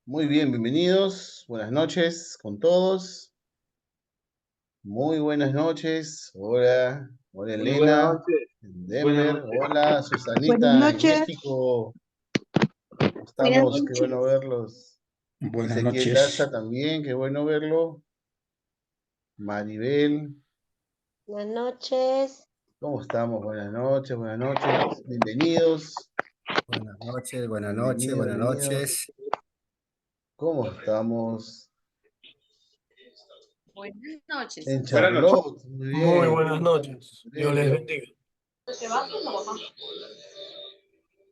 Muy bien, bienvenidos. Buenas noches con todos. Muy buenas noches. Hola, hola Muy buenas Elena noches. en Buenas Denver. noches. Hola Buenas Susanita en noches. México. Buenas Estamos, qué bueno noches. verlos. Buenas Ezequiel Daza noches. también, qué bueno verlo. Maribel, Buenas noches. ¿cómo estamos? Buenas noches, buenas noches. Bienvenidos, Buenas noches, buenas noches, bienvenidos, buenas bienvenidos. noches. ¿Cómo estamos? Buenas noches. En Buenas noches. Charlotte, muy Muy bien. buenas ¿Cómo estamos? noches. Dios les Aurelio. bendiga.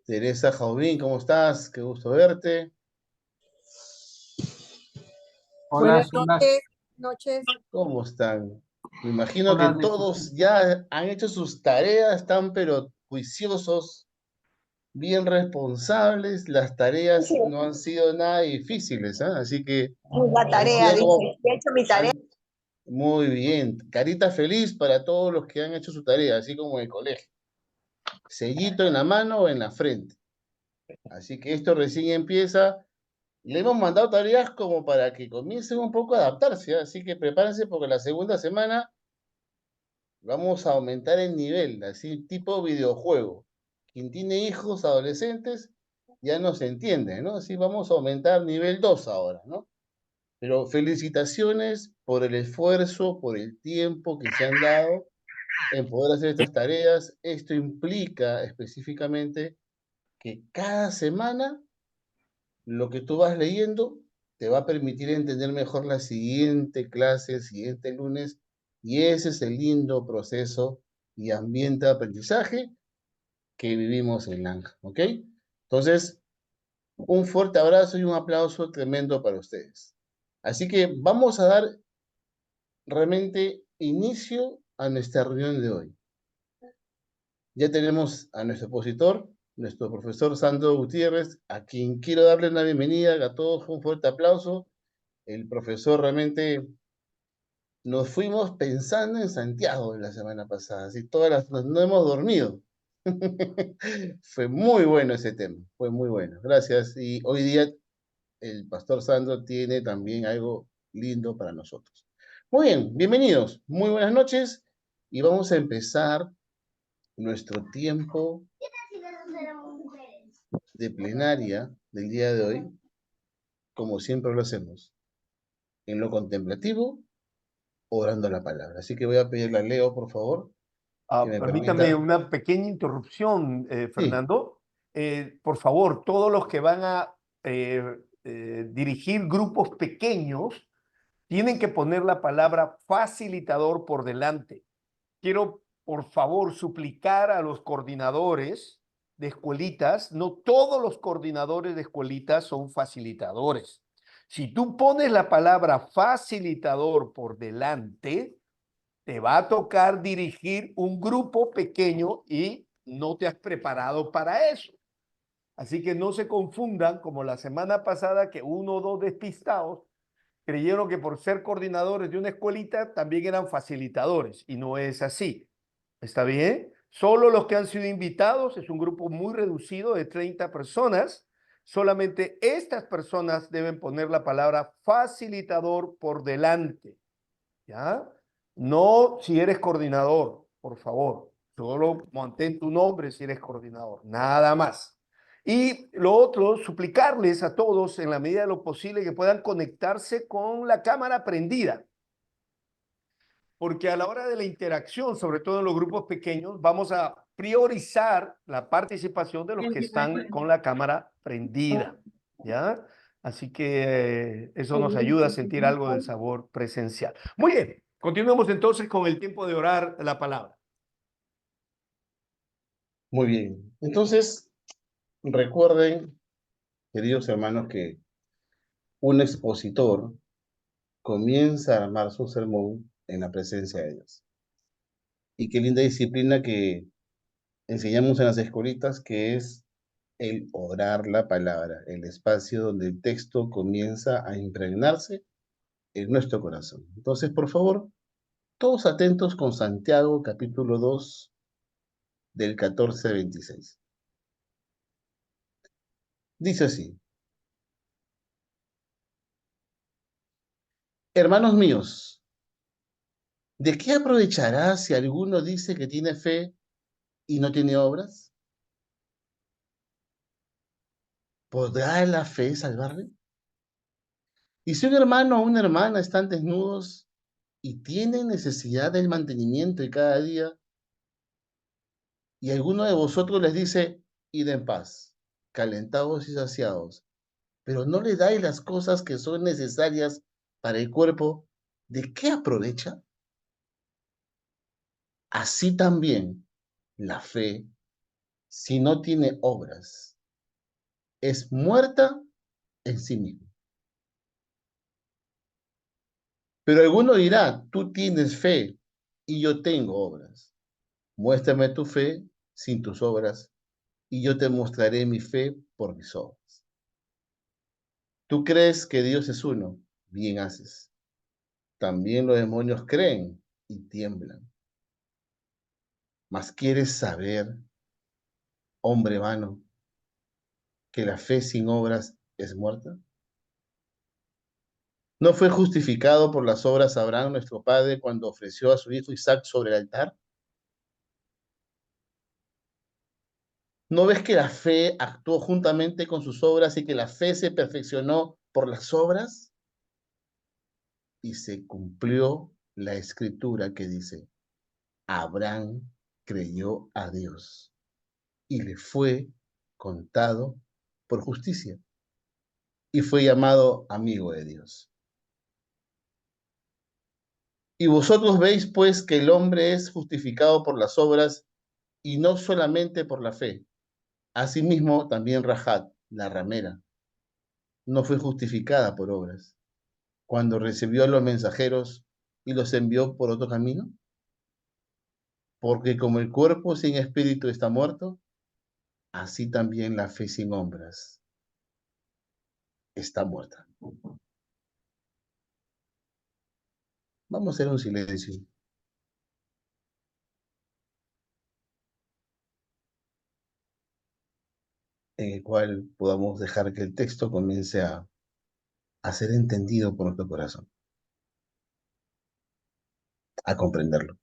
Teresa Jaubín, ¿cómo estás? Qué gusto verte. Hola, Buenas son las, noches. ¿Cómo están? Me imagino son que las todos 17. ya han hecho sus tareas, están pero juiciosos, bien responsables. Las tareas no han sido nada difíciles, ¿ah? Así que La han tarea, sido dice. como... He hecho mi tarea. han- Muy bien. Carita feliz para todos los que han hecho su tarea, así como en el colegio. Sellito en la mano o en la frente. Así que esto recién empieza. Le hemos mandado tareas como para que comiencen un poco a adaptarse, ¿ah? Así que prepárense porque la segunda semana vamos a aumentar el nivel, así tipo videojuego. Quien tiene hijos adolescentes ya nos entiende, ¿no? Así vamos a aumentar nivel 2 ahora, ¿no? Pero felicitaciones por el esfuerzo, por el tiempo que se han dado en poder hacer estas tareas. Esto implica específicamente que cada semana lo que tú vas leyendo te va a permitir entender mejor la siguiente clase, el siguiente lunes, y ese es el lindo proceso y ambiente de aprendizaje que vivimos en Langa, ¿ok? Entonces, un fuerte abrazo y un aplauso tremendo para ustedes. Así que vamos a dar realmente inicio a nuestra reunión de hoy. Ya tenemos a nuestro expositor, nuestro profesor Sandro Gutiérrez, a quien quiero darle una bienvenida a todos, un fuerte aplauso. El profesor realmente nos fuimos pensando en Santiago la semana pasada, así no hemos dormido. Fue muy bueno ese tema, fue muy bueno. Gracias. Y hoy día el pastor Sandro tiene también algo lindo para nosotros. Muy bien, bienvenidos, muy buenas noches y vamos a empezar nuestro tiempo de plenaria del día de hoy, como siempre lo hacemos, en lo contemplativo, orando la palabra. Así que voy a pedirle a Leo, por favor, que me Permítame permita. una pequeña interrupción, Sí, Fernando. Por favor, todos los que van a dirigir grupos pequeños tienen que poner la palabra facilitador por delante. Quiero, por favor, suplicar a los coordinadores de escuelitas. No todos los coordinadores de escuelitas son facilitadores. Si tú pones la palabra facilitador por delante, te va a tocar dirigir un grupo pequeño y no te has preparado para eso. Así que no se confundan como la semana pasada que uno o dos despistados creyeron que por ser coordinadores de una escuelita también eran facilitadores y no es así. ¿Está bien? Solo los que han sido invitados, es un grupo muy reducido de 30 personas. Solamente estas personas deben poner la palabra facilitador por delante. ¿Ya? No si eres coordinador, por favor. Solo mantén tu nombre si eres coordinador. Nada más. Y lo otro, suplicarles a todos en la medida de lo posible que puedan conectarse con la cámara prendida. Porque a la hora de la interacción, sobre todo en los grupos pequeños, vamos a priorizar la participación de los que están con la cámara prendida. ¿Ya? Así que eso nos ayuda a sentir algo del sabor presencial. Muy bien, continuemos entonces con el tiempo de orar la palabra. muy bien. Entonces, recuerden, queridos hermanos, que un expositor comienza a armar su sermón en la presencia de Dios. Y qué linda disciplina que enseñamos en las escuelitas, que es el orar la palabra, el espacio donde el texto comienza a impregnarse en nuestro corazón. Entonces, por favor, todos atentos con Santiago capítulo 2 del 14 al 26. Dice así: Hermanos míos, ¿de qué aprovechará si alguno dice que tiene fe y no tiene obras? ¿Podrá la fe salvarle? Y si un hermano o una hermana están desnudos y tienen necesidad del mantenimiento de cada día, y alguno de vosotros les dice, id en paz, calentados y saciados, pero no le dais las cosas que son necesarias para el cuerpo, ¿de qué aprovecha? Así también la fe, si no tiene obras, es muerta en sí misma. Pero alguno dirá, tú tienes fe y yo tengo obras. Muéstrame tu fe sin tus obras y yo te mostraré mi fe por mis obras. Tú crees que Dios es uno, bien haces. También los demonios creen y tiemblan. Mas quieres saber, hombre vano, que la fe sin obras es muerta. ¿No fue justificado por las obras Abraham, nuestro padre, cuando ofreció a su hijo Isaac sobre el altar? ¿No ves que la fe actuó juntamente con sus obras y que la fe se perfeccionó por las obras? Y se cumplió la escritura que dice, Abraham creyó a Dios y le fue contado por justicia y fue llamado amigo de Dios. Y vosotros veis pues que el hombre es justificado por las obras y no solamente por la fe. Asimismo también Rahat, la ramera, no fue justificada por obras cuando recibió a los mensajeros y los envió por otro camino, porque como el cuerpo sin espíritu está muerto, así también la fe sin obras está muerta. Vamos a hacer un silencio en el cual podamos dejar que el texto comience a ser entendido por nuestro corazón, a comprenderlo.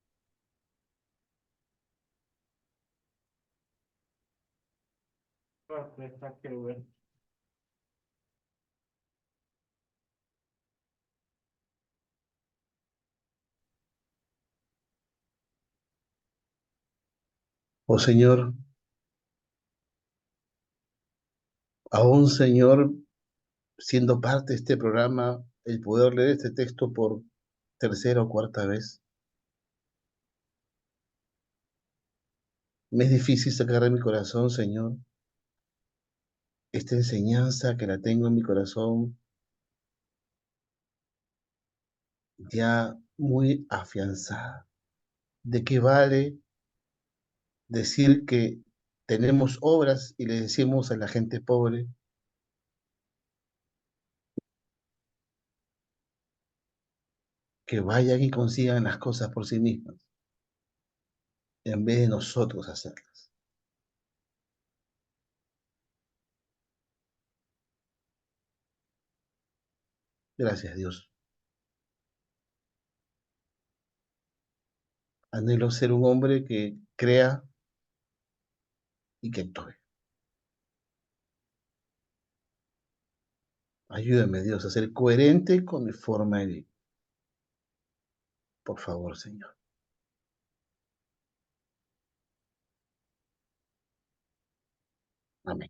Oh Señor, aún Señor, siendo parte de este programa, el poder leer este texto por tercera o cuarta vez, me es difícil sacar de mi corazón, Señor, esta enseñanza que la tengo en mi corazón ya muy afianzada. ¿De qué vale decir que tenemos obras y le decimos a la gente pobre que vayan y consigan las cosas por sí mismas, en vez de nosotros hacerlas? Gracias, Dios. Anhelo ser un hombre que crea y que actúe. Ayúdame, Dios, a ser coherente con mi forma de vivir. Por favor, Señor. Amén.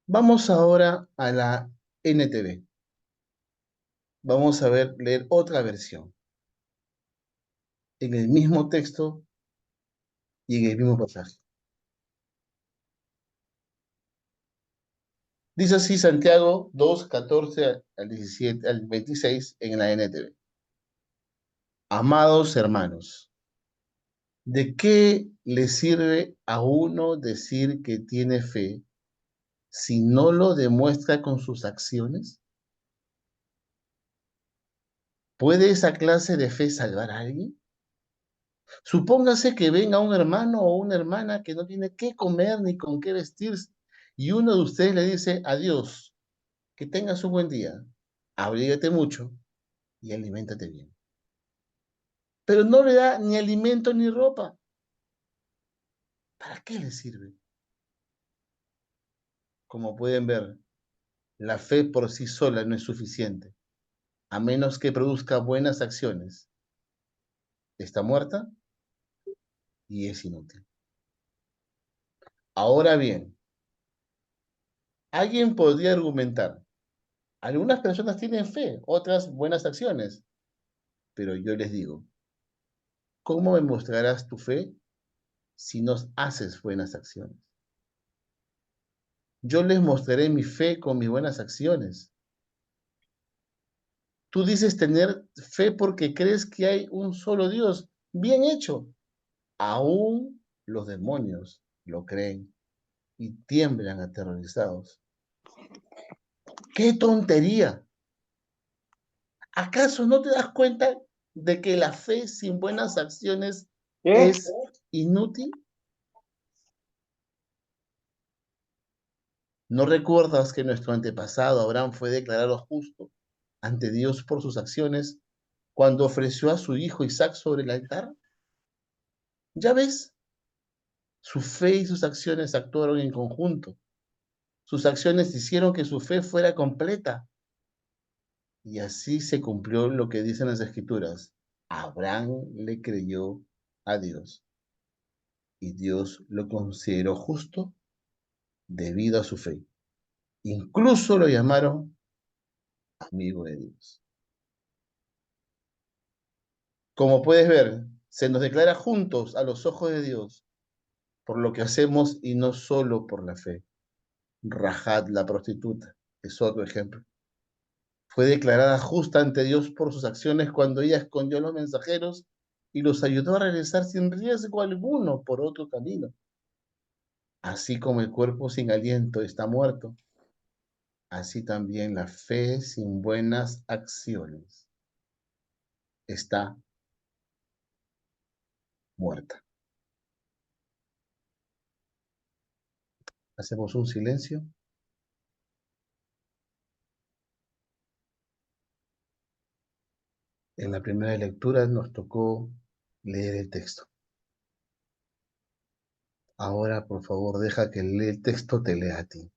Vamos ahora a la NTV. Vamos a leer otra versión. En el mismo texto y en el mismo pasaje. Dice así Santiago 2, 14 al 17, al 26 en la NTV. Amados hermanos, ¿de qué le sirve a uno decir que tiene fe si no lo demuestra con sus acciones? ¿Puede esa clase de fe salvar a alguien? Supóngase que venga un hermano o una hermana que no tiene qué comer ni con qué vestirse, y uno de ustedes le dice, adiós, que tengas un buen día, abrígate mucho y aliméntate bien. Pero no le da ni alimento ni ropa. ¿Para qué le sirve? Como pueden ver, la fe por sí sola no es suficiente, a menos que produzca buenas acciones. Está muerta y es inútil. Ahora bien, alguien podría argumentar, algunas personas tienen fe, otras buenas acciones, pero yo les digo, ¿cómo me mostrarás tu fe si no haces buenas acciones? Yo les mostraré mi fe con mis buenas acciones. Tú dices tener fe porque crees que hay un solo Dios. Bien hecho. Aún los demonios lo creen y tiemblan aterrorizados. ¡Qué tontería! ¿Acaso no te das cuenta de que la fe sin buenas acciones es inútil? ¿No recuerdas que nuestro antepasado Abraham fue declarado justo ante Dios por sus acciones cuando ofreció a su hijo Isaac sobre el altar? Ya ves, su fe y sus acciones actuaron en conjunto. Sus acciones hicieron que su fe fuera completa. Y así se cumplió lo que dicen las Escrituras. Abraham le creyó a Dios y Dios lo consideró justo debido a su fe. Incluso lo llamaron amigo de Dios. Como puedes ver, se nos declara juntos a los ojos de Dios por lo que hacemos y no solo por la fe. Rahad, la prostituta, es otro ejemplo. Fue declarada justa ante Dios por sus acciones cuando ella escondió a los mensajeros y los ayudó a regresar sin riesgo alguno por otro camino. Así como el cuerpo sin aliento está muerto, así también la fe sin buenas acciones está muerta. Hacemos un silencio. En la primera lectura nos tocó leer el texto. Ahora, por favor, deja que el texto te lea a ti.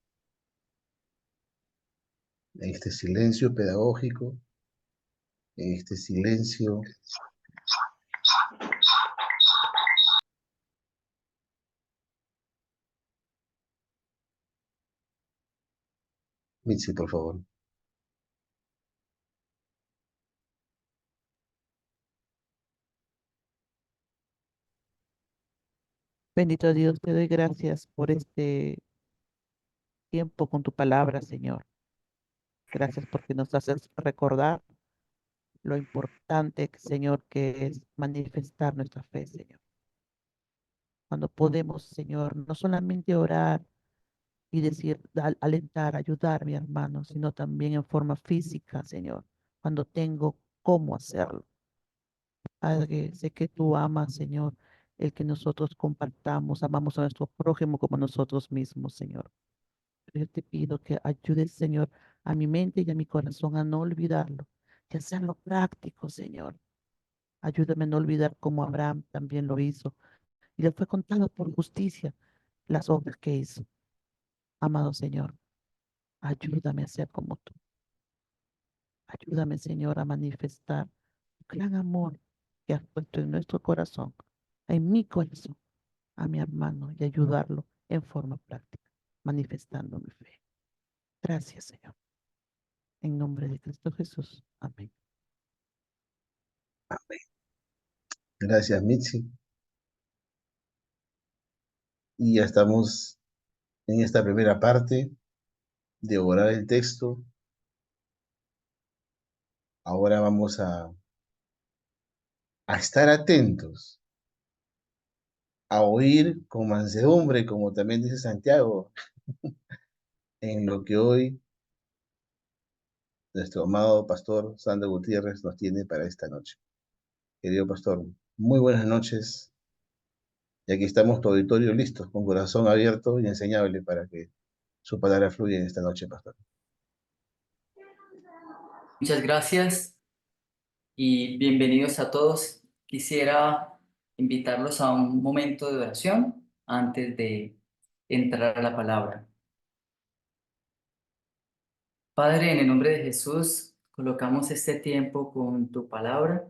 En este silencio pedagógico, en este silencio. Mitzi, por favor. Bendito Dios, te doy gracias por este tiempo con tu palabra, Señor. Gracias porque nos haces recordar lo importante, Señor, que es manifestar nuestra fe, Señor. Cuando podemos, Señor, no solamente orar y decir, alentar, ayudar a mi hermano, sino también en forma física, Señor, cuando tengo cómo hacerlo. Padre, sé que tú amas, Señor, el que nosotros compartamos, amamos a nuestro prójimo como a nosotros mismos, Señor. Yo te pido que ayudes, Señor, a mi mente y a mi corazón a no olvidarlo, y hacerlo práctico, Señor. Ayúdame a no olvidar como Abraham también lo hizo y le fue contado por justicia las obras que hizo. Amado Señor, ayúdame a ser como tú. Ayúdame, Señor, a manifestar tu gran amor que has puesto en nuestro corazón, en mi corazón, a mi hermano y ayudarlo en forma práctica, manifestando mi fe. Gracias, Señor. En nombre de Cristo Jesús. Amén. Gracias, Mitzi. Y ya estamos en esta primera parte de orar el texto. Ahora vamos a estar atentos, a oír con mansedumbre, como también dice Santiago, en lo que hoy nuestro amado pastor Sandro Gutiérrez nos tiene para esta noche. Querido pastor, Muy buenas noches. Y aquí estamos, tu auditorio, listos, con corazón abierto y enseñable para que su palabra fluya en esta noche, pastor. Muchas gracias y bienvenidos a todos. Quisiera invitarlos a un momento de oración antes de entrar a la palabra. Padre, en el nombre de Jesús, colocamos este tiempo con tu palabra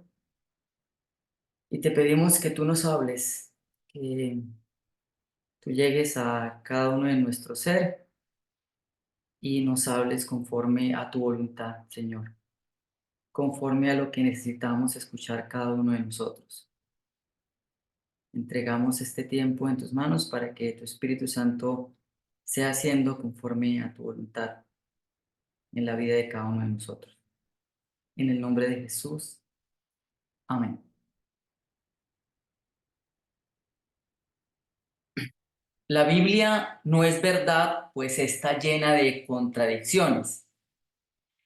y te pedimos que tú nos hables, que tú llegues a cada uno de nuestro ser y nos hables conforme a tu voluntad, Señor, conforme a lo que necesitamos escuchar cada uno de nosotros. Entregamos este tiempo en tus manos para que tu Espíritu Santo sea haciendo conforme a tu voluntad en la vida de cada uno de nosotros. En el nombre de Jesús. Amén. La Biblia no es verdad, pues está llena de contradicciones.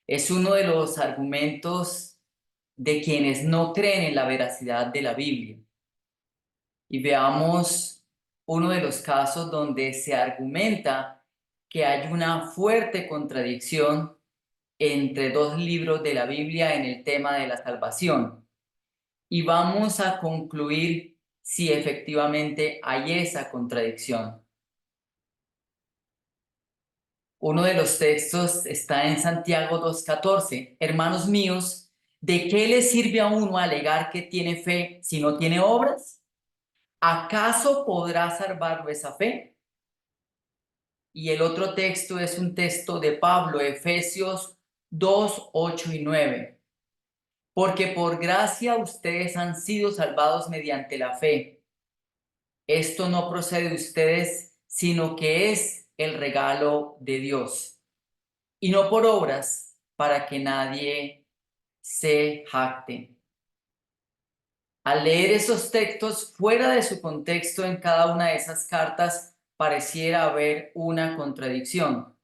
Es uno de los argumentos de quienes no creen en la veracidad de la Biblia. Y veamos uno de los casos donde se argumenta que hay una fuerte contradicción entre dos libros de la Biblia en el tema de la salvación. Y vamos a concluir si efectivamente hay esa contradicción. Uno de los textos está en Santiago 2:14. Hermanos míos, ¿de qué le sirve a uno alegar que tiene fe si no tiene obras? ¿Acaso podrá salvarlo esa fe? Y el otro texto es un texto de Pablo, Efesios 2:8 y 9. Porque por gracia ustedes han sido salvados mediante la fe. Esto no procede de ustedes, sino que es el regalo de Dios. Y no por obras, para que nadie se jacte. Al leer esos textos fuera de su contexto en cada una de esas cartas, pareciera haber una contradicción.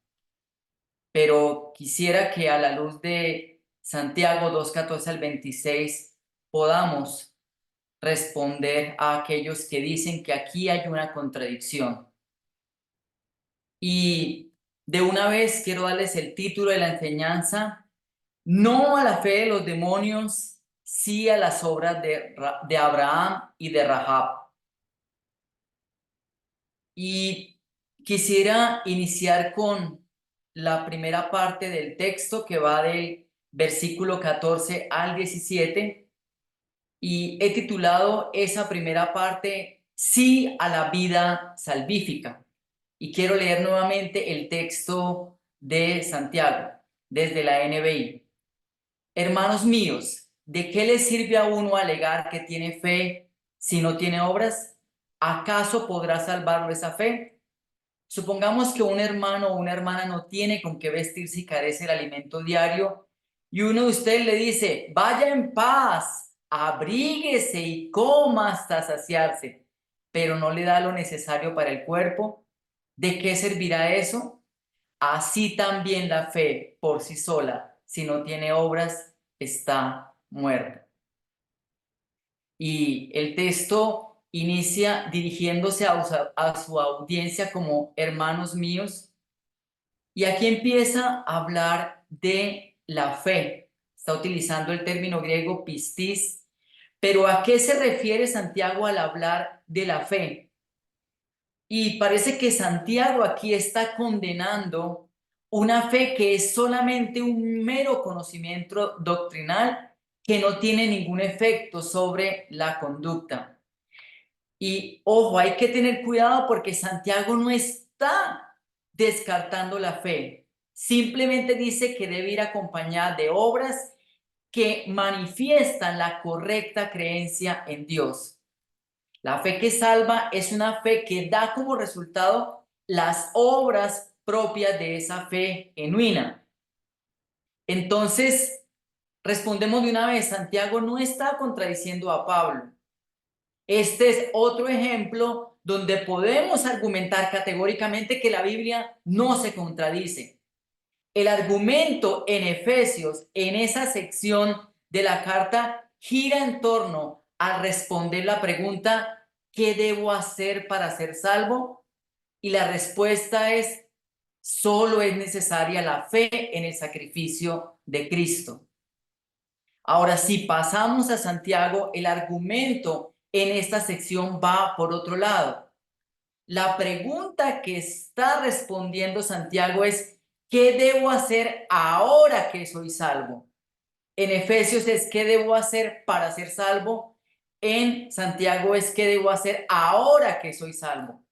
Pero quisiera que a la luz de Santiago 2:14 al 26 podamos responder a aquellos que dicen que aquí hay una contradicción. Y de una vez quiero darles el título de la enseñanza: no a la fe de los demonios, sí a las obras de Abraham y de Rahab. Y quisiera iniciar con la primera parte del texto, que va del versículo 14 al 17, y he titulado esa primera parte Sí a la vida salvífica. Y quiero leer nuevamente el texto de Santiago desde la NBI. Hermanos míos, ¿de qué le sirve a uno alegar que tiene fe si no tiene obras? ¿Acaso podrá salvarlo esa fe? Supongamos que un hermano o una hermana no tiene con qué vestirse y carece del alimento diario, y uno de ustedes le dice: vaya en paz, abríguese y coma hasta saciarse, pero no le da lo necesario para el cuerpo. ¿De qué servirá eso? Así también la fe por sí sola, si no tiene obras, está muerta. Y el texto inicia dirigiéndose a su audiencia como hermanos míos. Y aquí empieza a hablar de la fe. Está utilizando el término griego pistis. Pero ¿a qué se refiere Santiago al hablar de la fe? Y parece que Santiago aquí está condenando una fe que es solamente un mero conocimiento doctrinal que no tiene ningún efecto sobre la conducta. Y ojo, hay que tener cuidado porque Santiago no está descartando la fe. Simplemente dice que debe ir acompañada de obras que manifiestan la correcta creencia en Dios. La fe que salva es una fe que da como resultado las obras propias de esa fe genuina. Entonces, respondemos de una vez: Santiago no está contradiciendo a Pablo. Este es otro ejemplo donde podemos argumentar categóricamente que la Biblia no se contradice. El argumento en Efesios, en esa sección de la carta, gira en torno al responder la pregunta, ¿qué debo hacer para ser salvo? Y la respuesta es, solo es necesaria la fe en el sacrificio de Cristo. Ahora, si pasamos a Santiago, el argumento en esta sección va por otro lado. La pregunta que está respondiendo Santiago es, ¿qué debo hacer ahora que soy salvo? En Efesios es, ¿qué debo hacer para ser salvo? En Santiago es, ¿qué debo hacer ahora que soy salvo?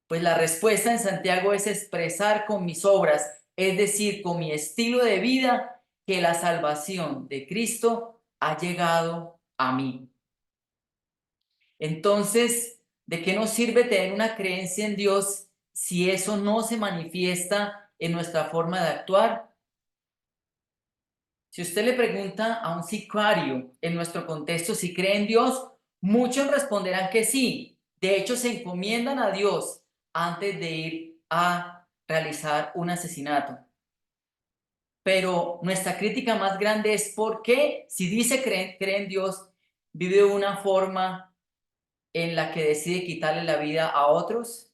Pues la respuesta en Santiago es expresar con mis obras, es decir, con mi estilo de vida, que la salvación de Cristo ha llegado a mí. Entonces, ¿de qué nos sirve tener una creencia en Dios si eso no se manifiesta en nuestra forma de actuar? Si usted le pregunta a un sicario en nuestro contexto si cree en Dios, muchos responderán que sí. De hecho, se encomiendan a Dios antes de ir a realizar un asesinato. Pero nuestra crítica más grande es por qué, si dice cree en Dios, vive de una forma en la que decide quitarle la vida a otros.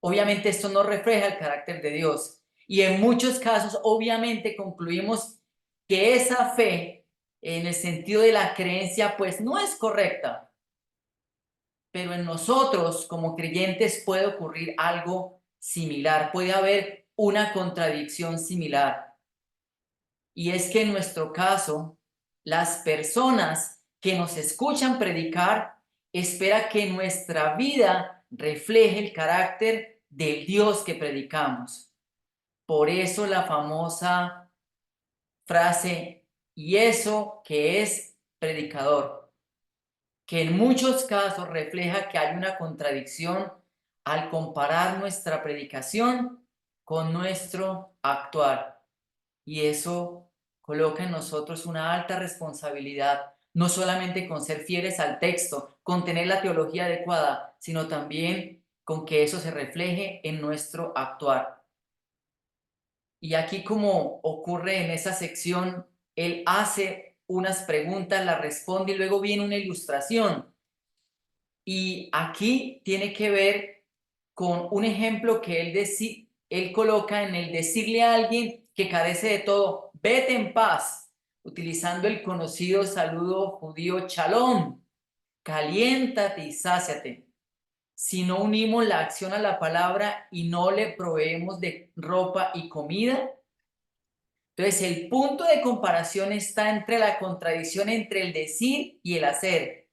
Obviamente esto no refleja el carácter de Dios. Y en muchos casos, obviamente, concluimos que esa fe, en el sentido de la creencia, pues no es correcta. Pero en nosotros, como creyentes, puede ocurrir algo similar. Puede haber una contradicción similar. Y es que en nuestro caso, las personas que nos escuchan predicar esperan que nuestra vida refleje el carácter del Dios que predicamos. Por eso la famosa frase, ¿y eso qué es predicador? Que en muchos casos refleja que hay una contradicción al comparar nuestra predicación con nuestro actuar. Y eso coloca en nosotros una alta responsabilidad, no solamente con ser fieles al texto, con tener la teología adecuada, sino también con que eso se refleje en nuestro actuar. Y aquí, como ocurre en esa sección, él hace unas preguntas, las responde y luego viene una ilustración. Y aquí tiene que ver con un ejemplo que él coloca en el decirle a alguien que carece de todo, vete en paz, utilizando el conocido saludo judío shalom, caliéntate y sáciate. Si no unimos la acción a la palabra y no le proveemos de ropa y comida, entonces el punto de comparación está entre la contradicción entre el decir y el hacer.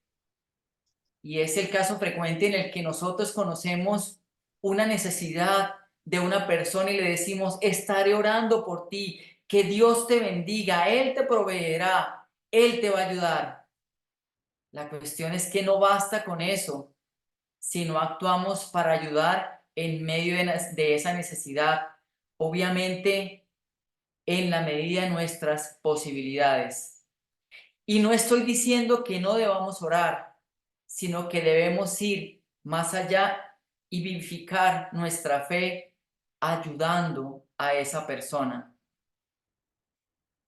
Y es el caso frecuente en el que nosotros conocemos una necesidad de una persona y le decimos, estaré orando por ti, que Dios te bendiga, Él te proveerá, Él te va a ayudar. La cuestión es que no basta con eso, sino actuamos para ayudar en medio de esa necesidad, obviamente en la medida de nuestras posibilidades. Y no estoy diciendo que no debamos orar, sino que debemos ir más allá y vivificar nuestra fe ayudando a esa persona.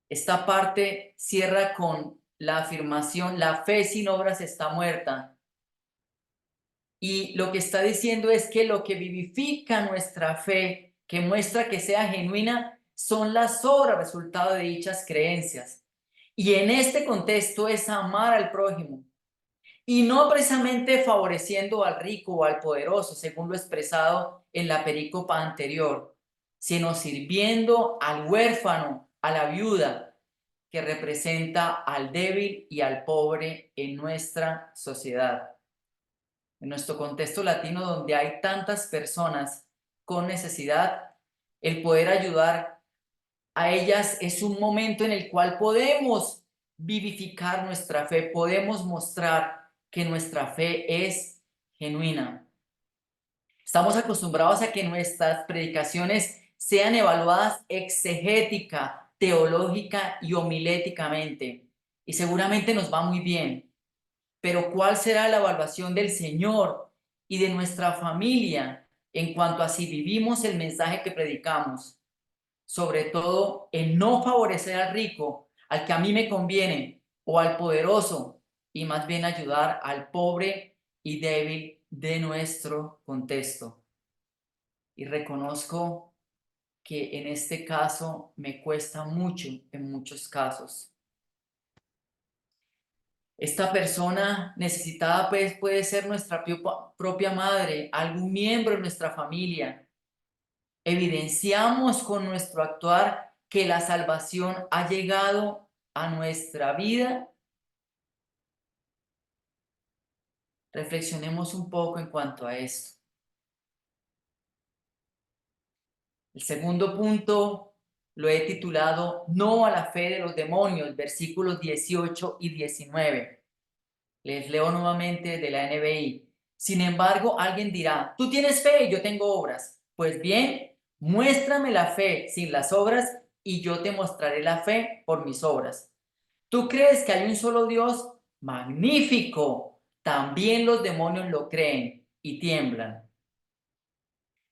Esta parte cierra con la afirmación, la fe sin obras está muerta. Y lo que está diciendo es que lo que vivifica nuestra fe, que muestra que sea genuina, son las obras resultado de dichas creencias. Y en este contexto es amar al prójimo. Y no precisamente favoreciendo al rico o al poderoso, según lo expresado en la perícopa anterior, sino sirviendo al huérfano, a la viuda, que representa al débil y al pobre en nuestra sociedad. En nuestro contexto latino, donde hay tantas personas con necesidad, el poder ayudar a ellas es un momento en el cual podemos vivificar nuestra fe, podemos mostrar que nuestra fe es genuina. Estamos acostumbrados a que nuestras predicaciones sean evaluadas exegética, teológica y homiléticamente. Y seguramente nos va muy bien. Pero ¿cuál será la evaluación del Señor y de nuestra familia en cuanto a si vivimos el mensaje que predicamos? Sobre todo en no favorecer al rico, al que a mí me conviene, o al poderoso, y más bien ayudar al pobre y débil de nuestro contexto. Y reconozco que en este caso me cuesta mucho en muchos casos. Esta persona necesitada pues, puede ser nuestra propia madre, algún miembro de nuestra familia. Evidenciamos con nuestro actuar que la salvación ha llegado a nuestra vida. Reflexionemos un poco en cuanto a esto. El segundo punto lo he titulado No a la fe de los demonios, versículos 18 y 19. Les leo nuevamente de la NBI. Sin embargo, alguien dirá, tú tienes fe y yo tengo obras. Pues bien, muéstrame la fe sin las obras y yo te mostraré la fe por mis obras. ¿Tú crees que hay un solo Dios? Magnífico. También los demonios lo creen y tiemblan.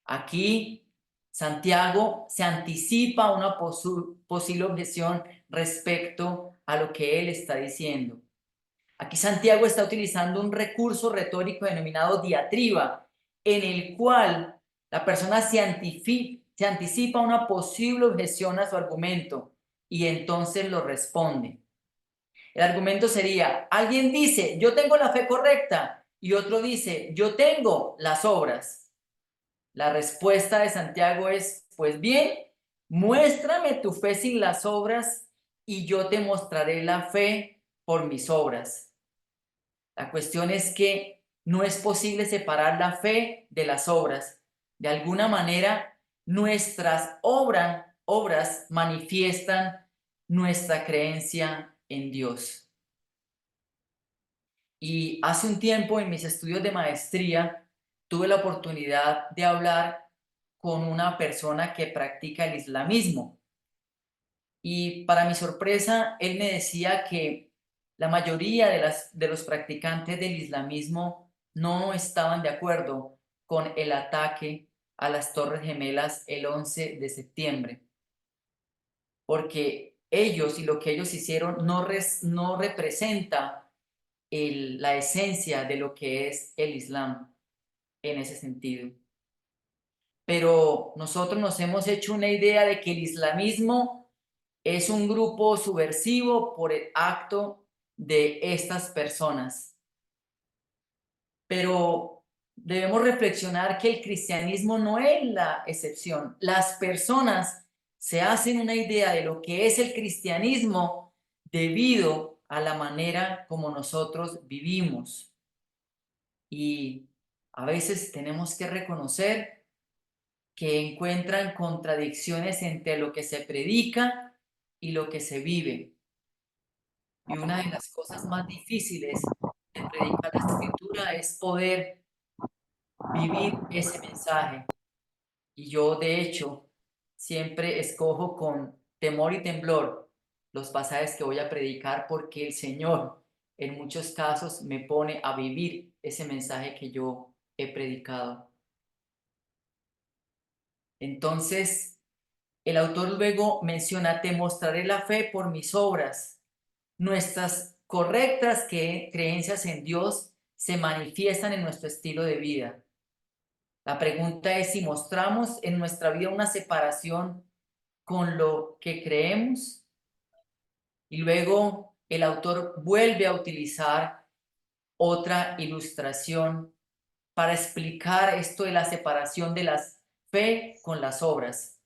Aquí Santiago se anticipa a una posible objeción respecto a lo que él está diciendo. Aquí Santiago está utilizando un recurso retórico denominado diatriba, en el cual la persona se anticipa a una posible objeción a su argumento y entonces lo responde. El argumento sería, alguien dice, yo tengo la fe correcta, y otro dice, yo tengo las obras. La respuesta de Santiago es, pues bien, muéstrame tu fe sin las obras y yo te mostraré la fe por mis obras. La cuestión es que no es posible separar la fe de las obras. De alguna manera, nuestras obras manifiestan nuestra creencia en Dios. Y hace un tiempo en mis estudios de maestría tuve la oportunidad de hablar con una persona que practica el islamismo. Y para mi sorpresa, él me decía que la mayoría de los practicantes del islamismo no estaban de acuerdo con el ataque a las Torres Gemelas el 11 de septiembre. Porque ellos y lo que ellos hicieron no representa la esencia de lo que es el Islam en ese sentido. Pero nosotros nos hemos hecho una idea de que el islamismo es un grupo subversivo por el acto de estas personas. Pero debemos reflexionar que el cristianismo no es la excepción. Las personas se hacen una idea de lo que es el cristianismo debido a la manera como nosotros vivimos. Y a veces tenemos que reconocer que encuentran contradicciones entre lo que se predica y lo que se vive. Y una de las cosas más difíciles de predicar la escritura es poder vivir ese mensaje. Y yo, de hecho, siempre escojo con temor y temblor los pasajes que voy a predicar porque el Señor en muchos casos me pone a vivir ese mensaje que yo he predicado. Entonces, el autor luego menciona, te mostraré la fe por mis obras. Nuestras correctas creencias en Dios se manifiestan en nuestro estilo de vida. La pregunta es si mostramos en nuestra vida una separación con lo que creemos. Y luego el autor vuelve a utilizar otra ilustración para explicar esto de la separación de la fe con las obras.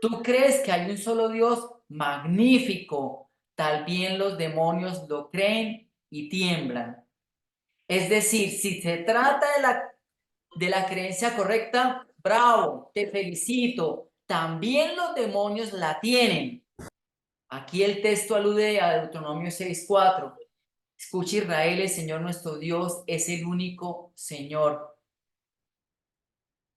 ¿Tú crees que hay un solo Dios? Magnífico. También los demonios lo creen y tiemblan. Es decir, si se trata de la creencia correcta, bravo, te felicito. También los demonios la tienen. Aquí el texto alude a Deuteronomio 6:4. Escucha Israel, el Señor nuestro Dios es el único Señor.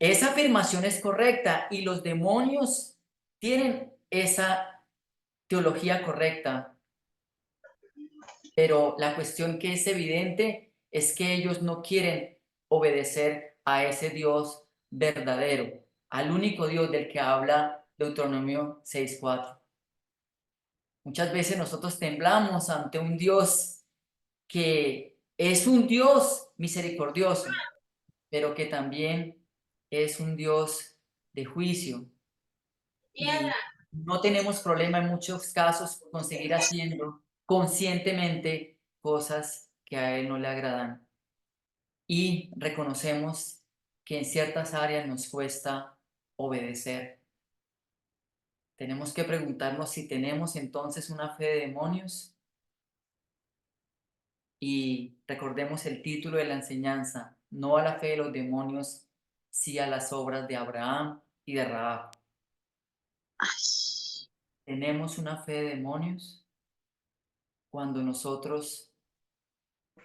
Esa afirmación es correcta y los demonios tienen esa teología correcta. Pero la cuestión que es evidente es que ellos no quieren obedecer a ese Dios verdadero, al único Dios del que habla Deuteronomio 6:4. Muchas veces nosotros temblamos ante un Dios que es un Dios misericordioso, pero que también es un Dios de juicio. Y no tenemos problema en muchos casos con seguir haciendo conscientemente cosas que a Él no le agradan. Y reconocemos que en ciertas áreas nos cuesta obedecer. Tenemos que preguntarnos si tenemos entonces una fe de demonios. Y recordemos el título de la enseñanza: no a la fe de los demonios, sí a las obras de Abraham y de Rahab. ¿Tenemos una fe de demonios? Cuando nosotros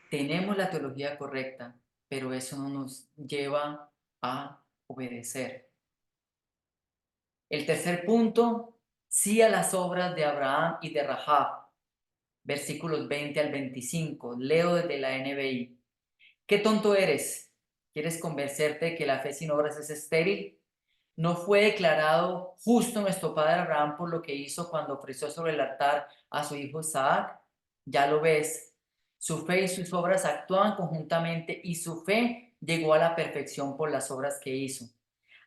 tenemos la teología correcta, pero eso no nos lleva a obedecer. El tercer punto: sí a las obras de Abraham y de Rahab. Versículos 20 al 25. Leo desde la NBI. ¿Qué tonto eres? ¿Quieres convencerte de que la fe sin obras es estéril? ¿No fue declarado justo nuestro padre Abraham por lo que hizo cuando ofreció sobre el altar a su hijo Isaac? Ya lo ves. Su fe y sus obras actúan conjuntamente y su fe llegó a la perfección por las obras que hizo.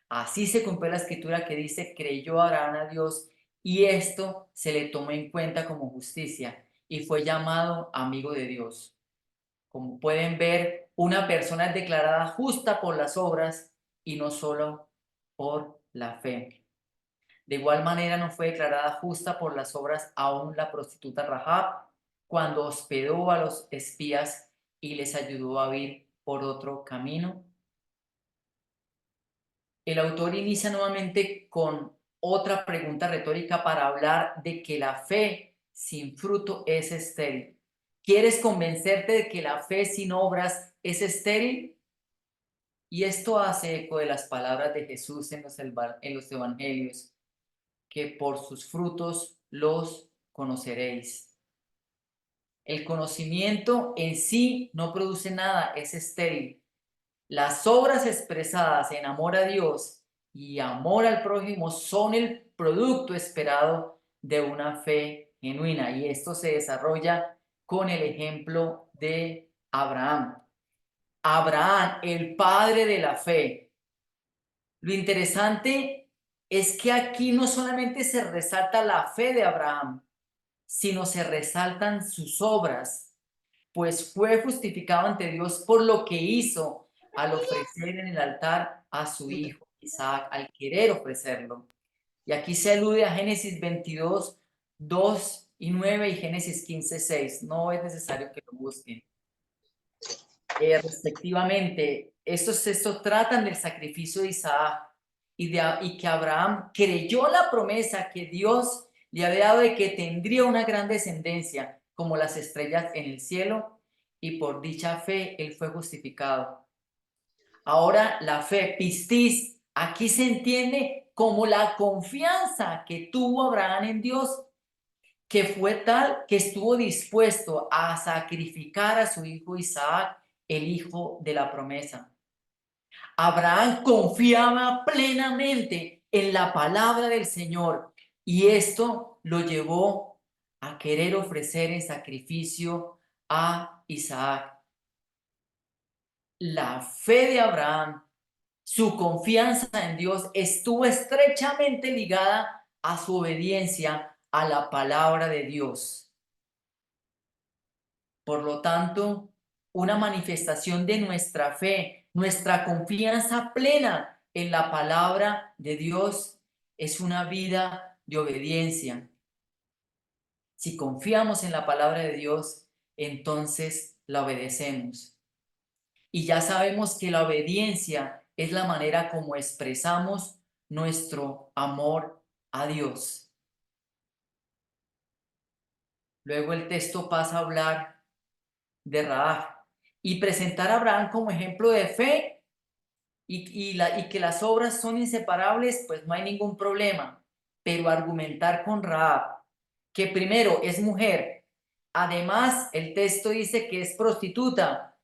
Así se cumplió la escritura que dice: creyó Abraham a Dios y esto se le tomó en cuenta como justicia y fue llamado amigo de Dios. Como pueden ver, una persona es declarada justa por las obras y no solo por la fe. De igual manera no fue declarada justa por las obras aún la prostituta Rahab, cuando hospedó a los espías y les ayudó a ir por otro camino. El autor inicia nuevamente con otra pregunta retórica para hablar de que la fe sin fruto es estéril. ¿Quieres convencerte de que la fe sin obras es estéril? Y esto hace eco de las palabras de Jesús en los evangelios, que por sus frutos los conoceréis. El conocimiento en sí no produce nada, es estéril. Las obras expresadas en amor a Dios y amor al prójimo son el producto esperado de una fe genuina, y esto se desarrolla con el ejemplo de Abraham. Abraham, el padre de la fe. Lo interesante es que aquí no solamente se resalta la fe de Abraham, sino se resaltan sus obras, pues fue justificado ante Dios por lo que hizo al ofrecer en el altar a su hijo Isaac, al querer ofrecerlo. Y aquí se alude a Génesis 22, 2 y 9 y Génesis 15, 6. No es necesario que lo busquen. Respectivamente, estos textos tratan del sacrificio de Isaac y que Abraham creyó la promesa que Dios le había dado de que tendría una gran descendencia como las estrellas en el cielo, y por dicha fe él fue justificado. Ahora la fe, pistis, aquí se entiende como la confianza que tuvo Abraham en Dios, que fue tal que estuvo dispuesto a sacrificar a su hijo Isaac, el hijo de la promesa. Abraham confiaba plenamente en la palabra del Señor y esto lo llevó a querer ofrecer en sacrificio a Isaac. La fe de Abraham, su confianza en Dios, estuvo estrechamente ligada a su obediencia a la palabra de Dios. Por lo tanto, una manifestación de nuestra fe, nuestra confianza plena en la palabra de Dios, es una vida de obediencia. Si confiamos en la palabra de Dios, entonces la obedecemos. Y ya sabemos que la obediencia es la manera como expresamos nuestro amor a Dios. Luego el texto pasa a hablar de Rahab y presentar a Abraham como ejemplo de fe y que las obras son inseparables, pues no hay ningún problema. Pero argumentar con Rahab, que primero es mujer, además el texto dice que es prostituta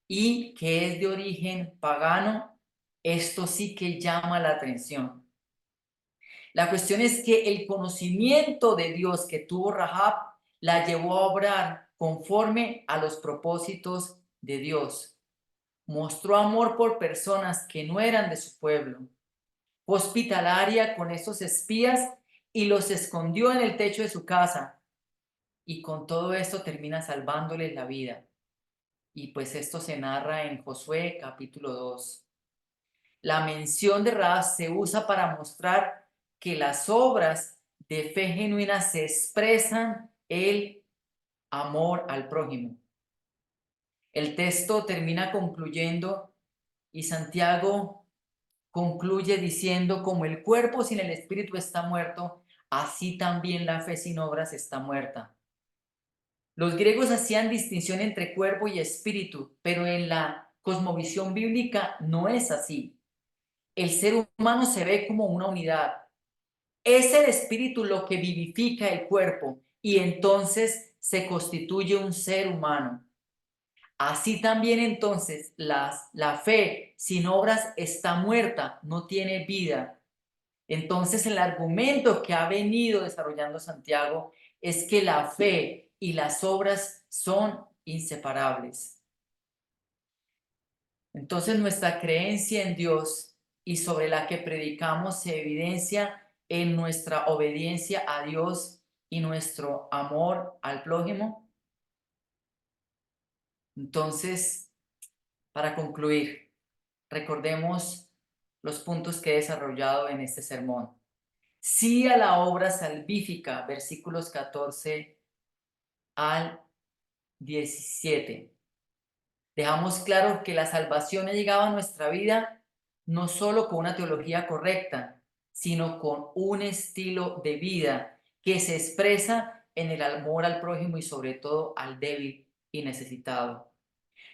y que es de origen pagano, esto sí que llama la atención. La cuestión es que el conocimiento de Dios que tuvo Rahab la llevó a obrar conforme a los propósitos de Dios. Mostró amor por personas que no eran de su pueblo. Fue hospitalaria con esos espías y los escondió en el techo de su casa. Y con todo esto termina salvándoles la vida. Y pues esto se narra en Josué capítulo 2. La mención de Rahab se usa para mostrar que las obras de fe genuina se expresan el amor al prójimo. El texto termina concluyendo y Santiago concluye diciendo, como el cuerpo sin el espíritu está muerto, así también la fe sin obras está muerta. Los griegos hacían distinción entre cuerpo y espíritu, pero en la cosmovisión bíblica no es así. El ser humano se ve como una unidad. Es el espíritu lo que vivifica el cuerpo y entonces se constituye un ser humano. Así también entonces la fe sin obras está muerta, no tiene vida. Entonces el argumento que ha venido desarrollando Santiago es que la fe y las obras son inseparables. Entonces nuestra creencia en Dios y sobre la que predicamos se evidencia en nuestra obediencia a Dios y nuestro amor al prójimo. Entonces, para concluir, recordemos los puntos que he desarrollado en este sermón. Sí a la obra salvífica, versículos 14 al 17. Dejamos claro que la salvación ha llegado a nuestra vida no solo con una teología correcta, sino con un estilo de vida que se expresa en el amor al prójimo y sobre todo al débil y necesitado.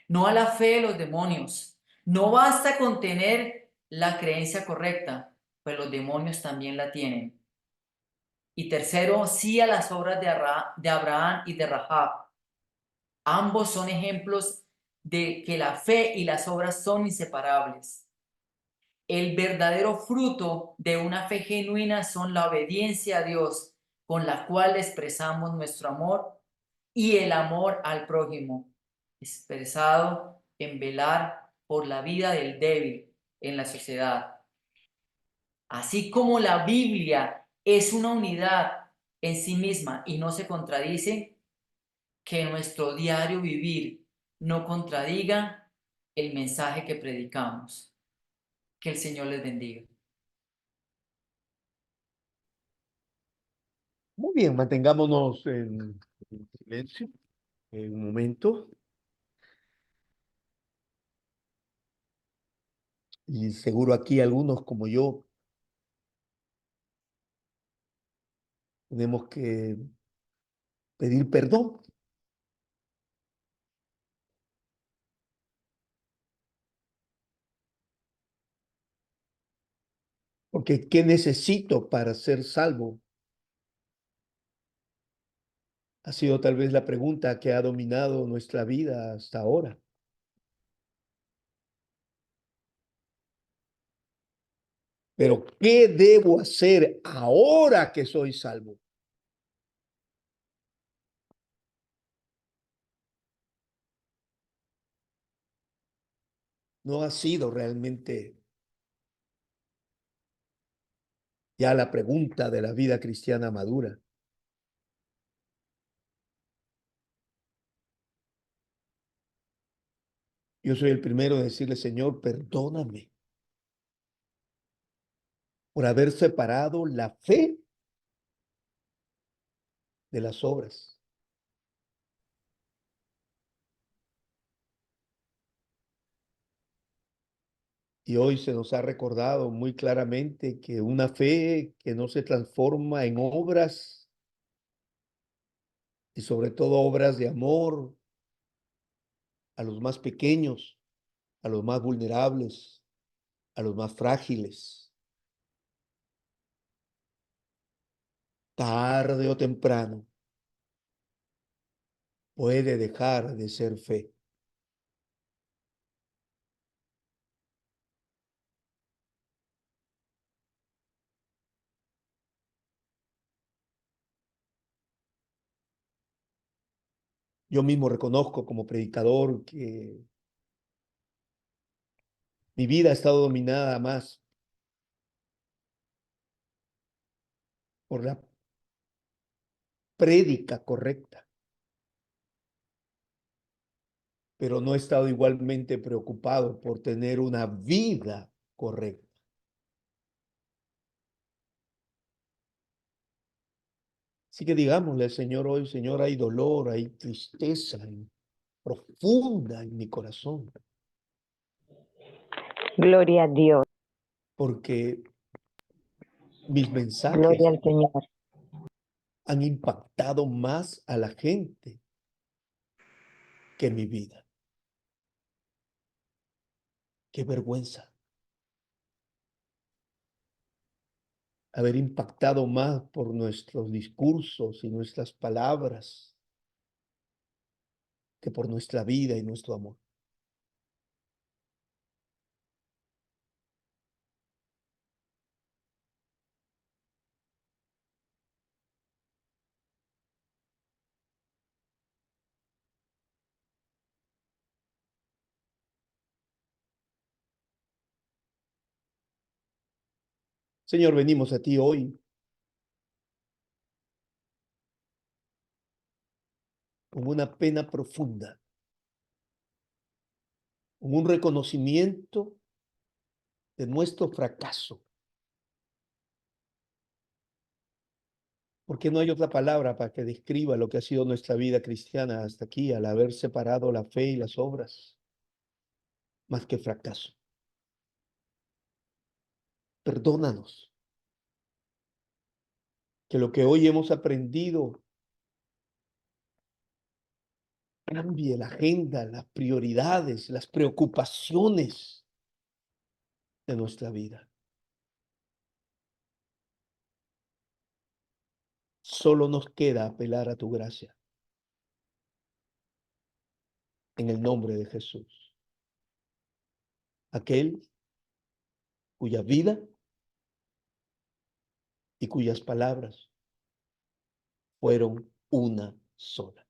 No a la fe de los demonios. No basta con tener la creencia correcta, pues los demonios también la tienen. Y tercero, sí a las obras de Abraham y de Rahab. Ambos son ejemplos de que la fe y las obras son inseparables. El verdadero fruto de una fe genuina son la obediencia a Dios, con la cual expresamos nuestro amor, y el amor al prójimo, expresado en velar por la vida del débil en la sociedad. Así como la Biblia es una unidad en sí misma y no se contradice, que nuestro diario vivir no contradiga el mensaje que predicamos. Que el Señor les bendiga. Muy bien, mantengámonos en silencio un momento. Y seguro aquí algunos como yo tenemos que pedir perdón. Porque ¿qué necesito para ser salvo? Ha sido tal vez la pregunta que ha dominado nuestra vida hasta ahora. Pero ¿qué debo hacer ahora que soy salvo? No ha sido realmente ya la pregunta de la vida cristiana madura. Yo soy el primero en decirle, Señor, perdóname por haber separado la fe de las obras. Y hoy se nos ha recordado muy claramente que una fe que no se transforma en obras y sobre todo obras de amor a los más pequeños, a los más vulnerables, a los más frágiles, tarde o temprano puede dejar de ser fe. Yo mismo reconozco como predicador que mi vida ha estado dominada más por la prédica correcta, pero no he estado igualmente preocupado por tener una vida correcta. Así que digámosle al Señor hoy, Señor, hay dolor, hay tristeza profunda en mi corazón, Gloria a Dios, porque mis mensajes gloria al Señor. han impactado más a la gente que mi vida. Qué vergüenza haber impactado más por nuestros discursos y nuestras palabras que por nuestra vida y nuestro amor. Señor, venimos a ti hoy con una pena profunda, con un reconocimiento de nuestro fracaso, porque no hay otra palabra para que describa lo que ha sido nuestra vida cristiana hasta aquí, al haber separado la fe y las obras, más que fracaso. Perdónanos, que lo que hoy hemos aprendido cambie la agenda, las prioridades, las preocupaciones de nuestra vida. Solo nos queda apelar a tu gracia. En el nombre de Jesús. Aquel cuya vida y cuyas palabras fueron una sola.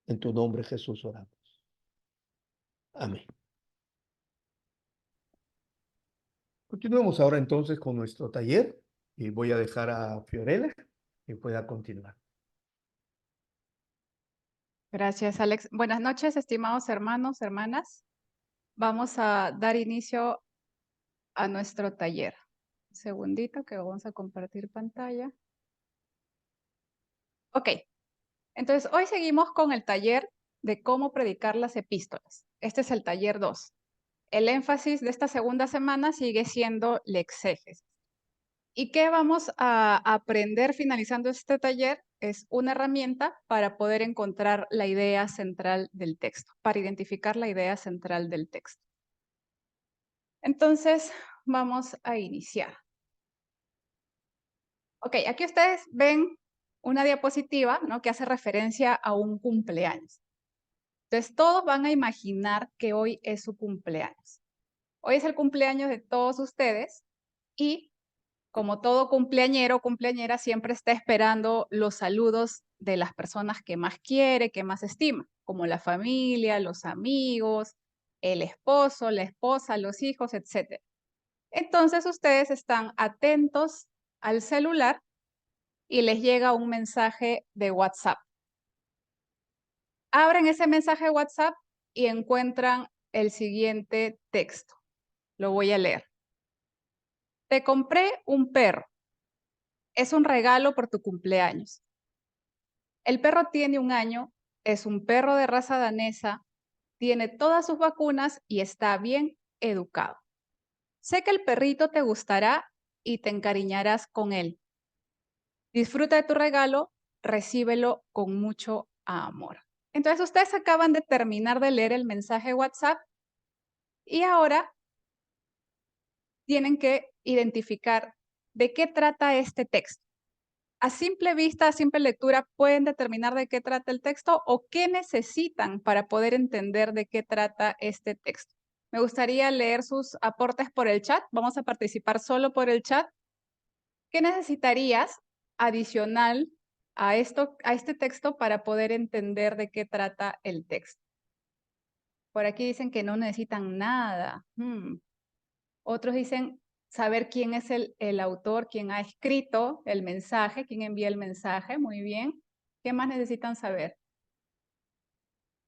En tu nombre, Jesús, oramos. Amén. Continuemos ahora entonces con nuestro taller y voy a dejar a Fiorella que pueda continuar. Gracias, Alex. Buenas noches, estimados hermanos, hermanas. Vamos a dar inicio a nuestro taller. Un segundito que vamos a compartir pantalla. Ok, entonces hoy seguimos con el taller de cómo predicar las epístolas. Este es el taller 2. El énfasis de esta segunda semana sigue siendo la exégesis. ¿Y qué vamos a aprender finalizando este taller? Es una herramienta para poder encontrar la idea central del texto, para identificar la idea central del texto. Entonces, vamos a iniciar. Ok, aquí ustedes ven una diapositiva, ¿no?, que hace referencia a un cumpleaños. Entonces, todos van a imaginar que hoy es su cumpleaños. Hoy es el cumpleaños de todos ustedes y como todo cumpleañero o cumpleañera, siempre está esperando los saludos de las personas que más quiere, que más estima, como la familia, los amigos, el esposo, la esposa, los hijos, etc. Entonces, ustedes están atentos al celular y les llega un mensaje de WhatsApp. Abren ese mensaje de WhatsApp y encuentran el siguiente texto. Lo voy a leer. Te compré un perro. Es un regalo por tu cumpleaños. El perro tiene 1 año, es un perro de raza danesa, tiene todas sus vacunas y está bien educado. Sé que el perrito te gustará y te encariñarás con él. Disfruta de tu regalo, recíbelo con mucho amor. Entonces, ustedes acaban de terminar de leer el mensaje WhatsApp y ahora tienen que identificar de qué trata este texto. A simple vista, a simple lectura, pueden determinar de qué trata el texto o qué necesitan para poder entender de qué trata este texto. Me gustaría leer sus aportes por el chat. Vamos a participar solo por el chat. ¿Qué necesitarías adicional a este texto para poder entender de qué trata el texto. Por aquí dicen que no necesitan nada. Otros dicen saber quién es el autor, quién ha escrito el mensaje, quién envía el mensaje. Muy bien. ¿Qué más necesitan saber?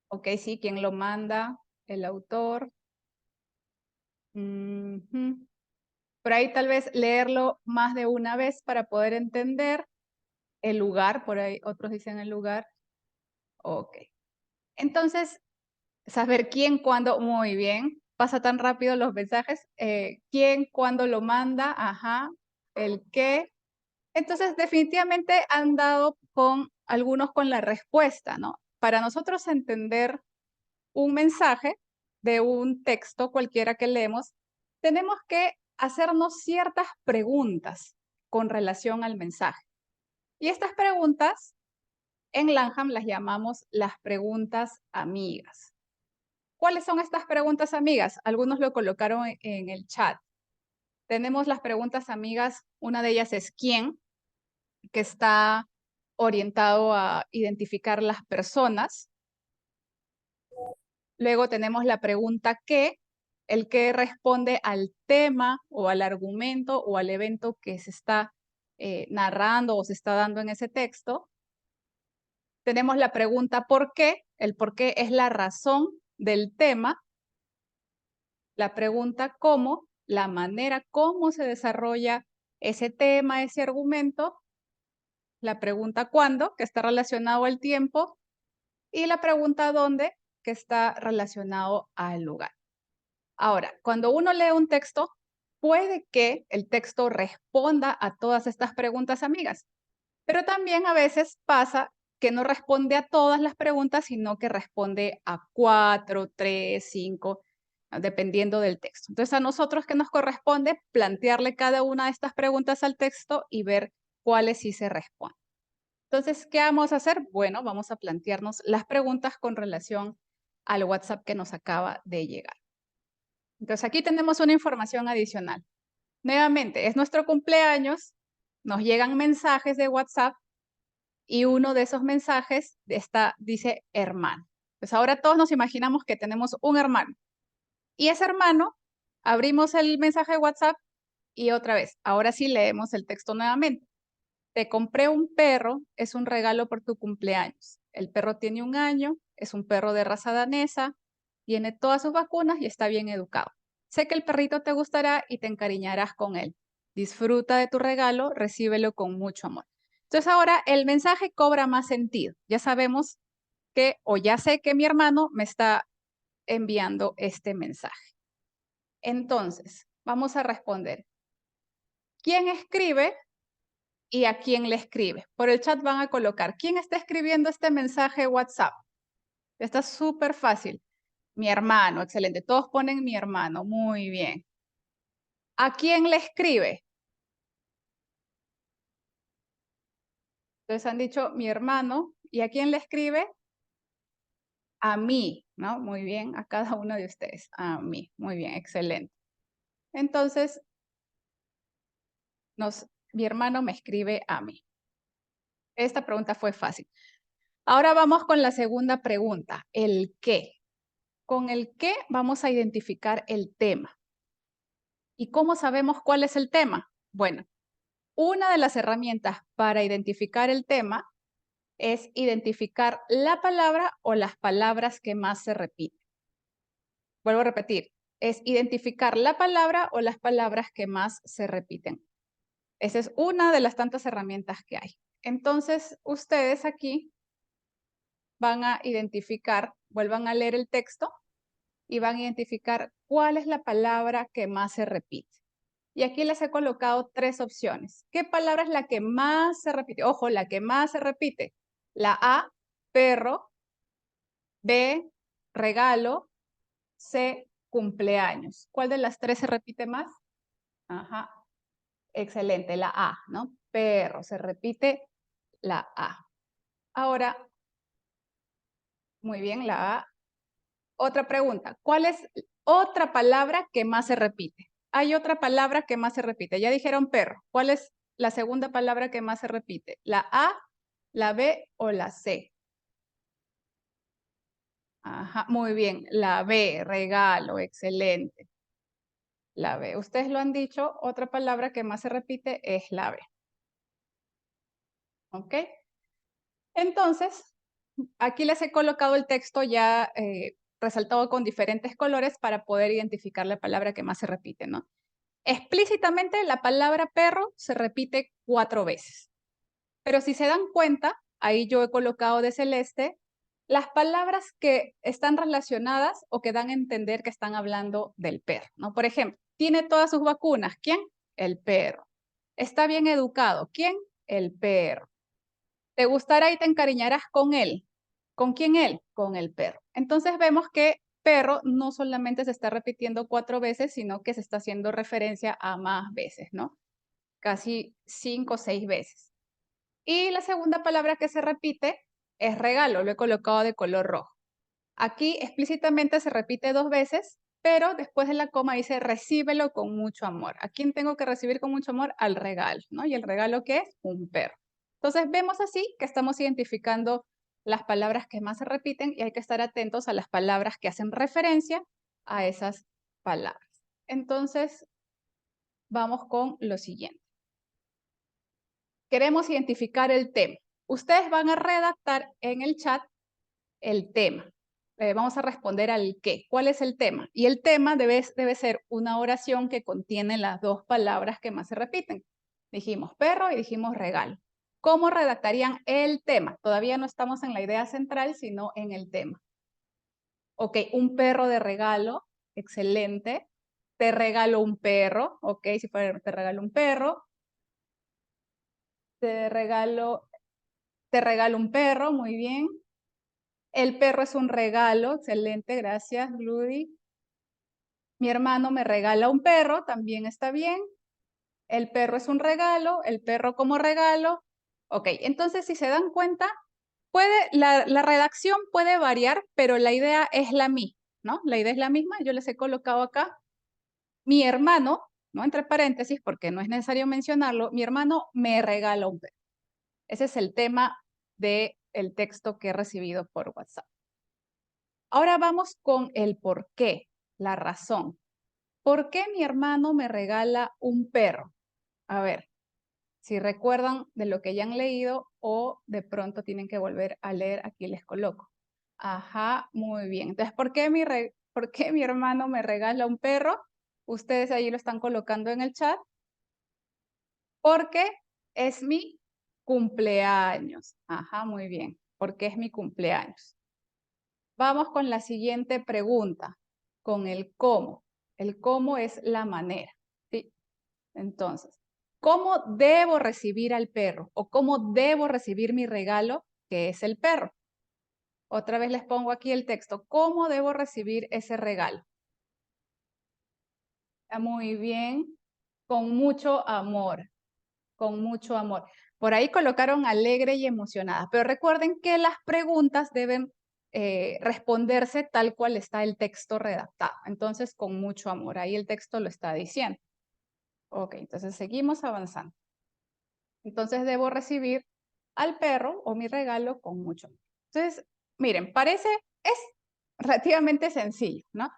Ok, sí, quién lo manda, el autor. Por ahí tal vez leerlo más de una vez para poder entender el lugar. Por ahí otros dicen el lugar. Ok. Entonces, saber quién, cuándo, muy bien. Pasa tan rápido los mensajes. ¿Quién, cuándo lo manda? Ajá. El qué. Entonces, definitivamente han dado con algunos con la respuesta, ¿no? Para nosotros entender un mensaje de un texto cualquiera que leemos, tenemos que hacernos ciertas preguntas con relación al mensaje. Y estas preguntas en Langham las llamamos las preguntas amigas. ¿Cuáles son estas preguntas amigas? Algunos lo colocaron en el chat. Tenemos las preguntas amigas, una de ellas es ¿quién?, que está orientado a identificar las personas. Luego tenemos la pregunta ¿qué?, el que responde al tema o al argumento o al evento que se está narrando o se está dando en ese texto. Tenemos la pregunta ¿por qué? El por qué es la razón del tema. La pregunta ¿cómo?, la manera cómo se desarrolla ese tema, ese argumento. La pregunta ¿cuándo?, que está relacionado al tiempo. Y la pregunta ¿dónde?, que está relacionado al lugar. Ahora, cuando uno lee un texto, puede que el texto responda a todas estas preguntas amigas, pero también a veces pasa que no responde a todas las preguntas, sino que responde a 4, 3, 5, dependiendo del texto. Entonces, a nosotros que nos corresponde plantearle cada una de estas preguntas al texto y ver cuáles sí se responden. Entonces, ¿qué vamos a hacer? Bueno, vamos a plantearnos las preguntas con relación al WhatsApp que nos acaba de llegar. Entonces, aquí tenemos una información adicional. Nuevamente, es nuestro cumpleaños, nos llegan mensajes de WhatsApp y uno de esos mensajes dice hermano. Pues ahora todos nos imaginamos que tenemos un hermano. Y ese hermano, abrimos el mensaje de WhatsApp y otra vez, ahora sí leemos el texto nuevamente. Te compré un perro, es un regalo por tu cumpleaños. El perro tiene 1 año, es un perro de raza danesa, tiene todas sus vacunas y está bien educado. Sé que el perrito te gustará y te encariñarás con él. Disfruta de tu regalo, recíbelo con mucho amor. Entonces ahora el mensaje cobra más sentido. Ya sabemos que, o ya sé que mi hermano me está enviando este mensaje. Entonces, vamos a responder. ¿Quién escribe y a quién le escribe? Por el chat van a colocar, ¿quién está escribiendo este mensaje WhatsApp? Está súper fácil. Mi hermano, excelente. Todos ponen mi hermano, muy bien. ¿A quién le escribe? Entonces han dicho mi hermano. ¿Y a quién le escribe? A mí, ¿no? Muy bien, a cada uno de ustedes. A mí, muy bien, excelente. Entonces, mi hermano me escribe a mí. Esta pregunta fue fácil. Ahora vamos con la segunda pregunta, el qué. Con el qué vamos a identificar el tema. ¿Y cómo sabemos cuál es el tema? Bueno, una de las herramientas para identificar el tema es identificar la palabra o las palabras que más se repiten. Vuelvo a repetir, es identificar la palabra o las palabras que más se repiten. Esa es una de las tantas herramientas que hay. Entonces, ustedes aquí van a identificar, vuelvan a leer el texto y van a identificar cuál es la palabra que más se repite. Y aquí les he colocado 3 opciones. ¿Qué palabra es la que más se repite? Ojo, la que más se repite. La A, perro. B, regalo. C, cumpleaños. ¿Cuál de las 3 se repite más? Ajá. Excelente, la A, ¿no? Perro, se repite la A. Ahora, muy bien, la A. Otra pregunta, ¿cuál es otra palabra que más se repite? Hay otra palabra que más se repite. Ya dijeron perro. ¿Cuál es la segunda palabra que más se repite? La A, ¿La B o la C? Ajá, muy bien. La B, regalo, excelente. La B. Ustedes lo han dicho, otra palabra que más se repite es la B. ¿Ok? Entonces, aquí les he colocado el texto ya resaltado con diferentes colores para poder identificar la palabra que más se repite, ¿no? Explícitamente, la palabra perro se repite 4 veces. Pero si se dan cuenta, ahí yo he colocado de celeste las palabras que están relacionadas o que dan a entender que están hablando del perro, ¿no? Por ejemplo, tiene todas sus vacunas. ¿Quién? El perro. Está bien educado. ¿Quién? El perro. Te gustará y te encariñarás con él. ¿Con quién él? Con el perro. Entonces vemos que perro no solamente se está repitiendo 4 veces, sino que se está haciendo referencia a más veces, ¿no? Casi 5 o 6 veces. Y la segunda palabra que se repite es regalo, lo he colocado de color rojo. Aquí explícitamente se repite 2 veces, pero después de la coma dice recíbelo con mucho amor. ¿A quién tengo que recibir con mucho amor? Al regalo, ¿no? ¿Y el regalo qué es? Un perro. Entonces vemos así que estamos identificando las palabras que más se repiten y hay que estar atentos a las palabras que hacen referencia a esas palabras. Entonces, vamos con lo siguiente. Queremos identificar el tema. Ustedes van a redactar en el chat el tema. Vamos a responder al qué. ¿Cuál es el tema? Y el tema debe ser una oración que contiene las 2 palabras que más se repiten. Dijimos perro y dijimos regalo. ¿Cómo redactarían el tema? Todavía no estamos en la idea central, sino en el tema. Ok, un perro de regalo. Excelente. Te regalo un perro. Ok, si fuera te regalo un perro. Te regalo un perro, muy bien. El perro es un regalo, excelente, gracias, Rudy. Mi hermano me regala un perro, también está bien. El perro es un regalo, el perro como regalo. Ok, entonces si se dan cuenta, la redacción puede variar, pero la idea es la misma, ¿no? La idea es la misma, yo les he colocado acá. Mi hermano, ¿no? Entre paréntesis, porque no es necesario mencionarlo, mi hermano me regala un perro. Ese es el tema del texto que he recibido por WhatsApp. Ahora vamos con el por qué, la razón. ¿Por qué mi hermano me regala un perro? A ver, si recuerdan de lo que ya han leído o de pronto tienen que volver a leer, aquí les coloco. Ajá, muy bien. Entonces, ¿por qué mi hermano me regala un perro? Ustedes ahí lo están colocando en el chat. Porque es mi cumpleaños. Ajá, muy bien. Porque es mi cumpleaños. Vamos con la siguiente pregunta, con el cómo. El cómo es la manera, ¿sí? Entonces, ¿cómo debo recibir al perro? ¿O cómo debo recibir mi regalo, que es el perro? Otra vez les pongo aquí el texto. ¿Cómo debo recibir ese regalo? Muy bien. Con mucho amor. Con mucho amor. Por ahí colocaron alegre y emocionada, pero recuerden que las preguntas deben responderse tal cual está el texto redactado. Entonces, con mucho amor. Ahí el texto lo está diciendo. Ok, entonces seguimos avanzando. Entonces, debo recibir al perro o mi regalo con mucho amor. Entonces, miren, es relativamente sencillo, ¿no?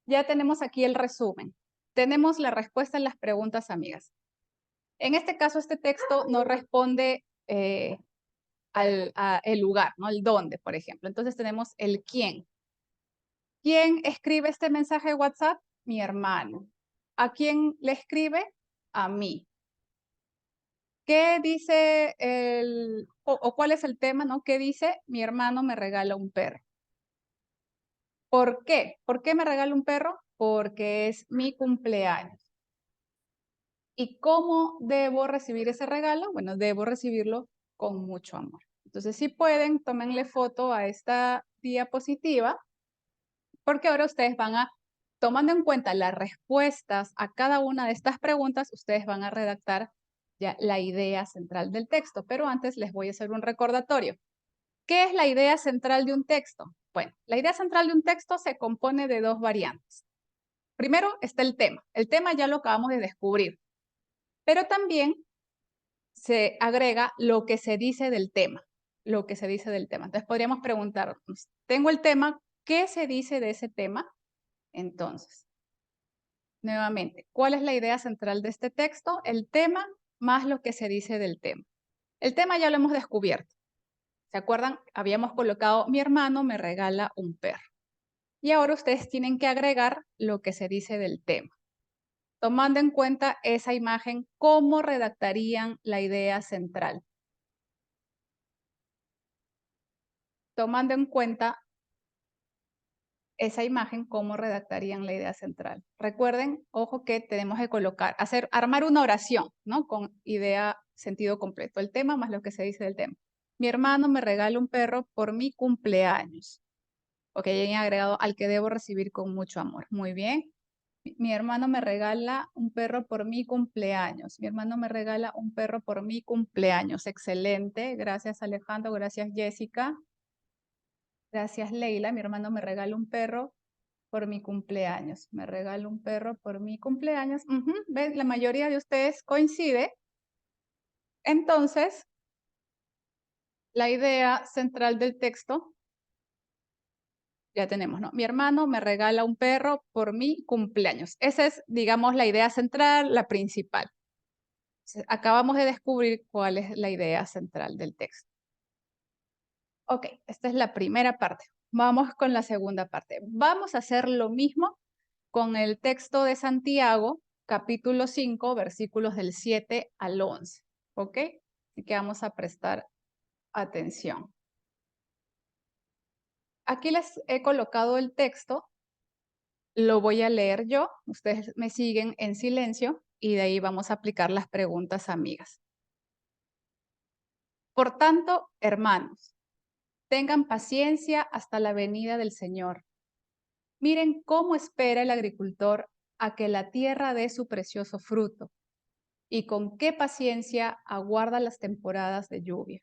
Ya tenemos aquí el resumen. Tenemos la respuesta en las preguntas, amigas. En este caso, este texto no responde el lugar, ¿no? El dónde, por ejemplo. Entonces tenemos el quién. ¿Quién escribe este mensaje de WhatsApp? Mi hermano. ¿A quién le escribe? A mí. ¿Qué dice o cuál es el tema, no? ¿Qué dice? Mi hermano me regala un perro. ¿Por qué? ¿Por qué me regala un perro? Porque es mi cumpleaños. ¿Y cómo debo recibir ese regalo? Bueno, debo recibirlo con mucho amor. Entonces, si pueden, tómenle foto a esta diapositiva, porque ahora ustedes tomando en cuenta las respuestas a cada una de estas preguntas, ustedes van a redactar ya la idea central del texto. Pero antes les voy a hacer un recordatorio. ¿Qué es la idea central de un texto? Bueno, la idea central de un texto se compone de 2 variantes. Primero está el tema. El tema ya lo acabamos de descubrir. Pero también se agrega lo que se dice del tema. lo que se dice del tema. Entonces podríamos preguntarnos, tengo el tema, ¿qué se dice de ese tema? Entonces, nuevamente, ¿cuál es la idea central de este texto? El tema más lo que se dice del tema. El tema ya lo hemos descubierto. ¿Se acuerdan? Habíamos colocado, mi hermano me regala un perro. Y ahora ustedes tienen que agregar lo que se dice del tema. Tomando en cuenta esa imagen, ¿cómo redactarían la idea central? Tomando en cuenta esa imagen, ¿cómo redactarían la idea central? Recuerden, ojo, que tenemos que colocar, armar una oración, ¿no? Con idea, sentido completo. El tema más lo que se dice del tema. Mi hermano me regala un perro por mi cumpleaños. Ok, ya he agregado al que debo recibir con mucho amor. Muy bien. Mi hermano me regala un perro por mi cumpleaños. Mi hermano me regala un perro por mi cumpleaños. Excelente. Gracias, Alejandro. Gracias, Jessica. Gracias, Leila. Mi hermano me regala un perro por mi cumpleaños. Me regala un perro por mi cumpleaños. ¿Ven? La mayoría de ustedes coincide. Entonces, la idea central del texto ya tenemos, ¿no? Mi hermano me regala un perro por mi cumpleaños. Esa es, digamos, la idea central, la principal. Acabamos de descubrir cuál es la idea central del texto. Ok, esta es la primera parte. Vamos con la segunda parte. Vamos a hacer lo mismo con el texto de Santiago, capítulo 5, versículos del 7 al 11. ¿Ok? Así que vamos a prestar atención. Aquí les he colocado el texto. Lo voy a leer yo. Ustedes me siguen en silencio y de ahí vamos a aplicar las preguntas amigas. Por tanto, hermanos, tengan paciencia hasta la venida del Señor. Miren cómo espera el agricultor a que la tierra dé su precioso fruto y con qué paciencia aguarda las temporadas de lluvia.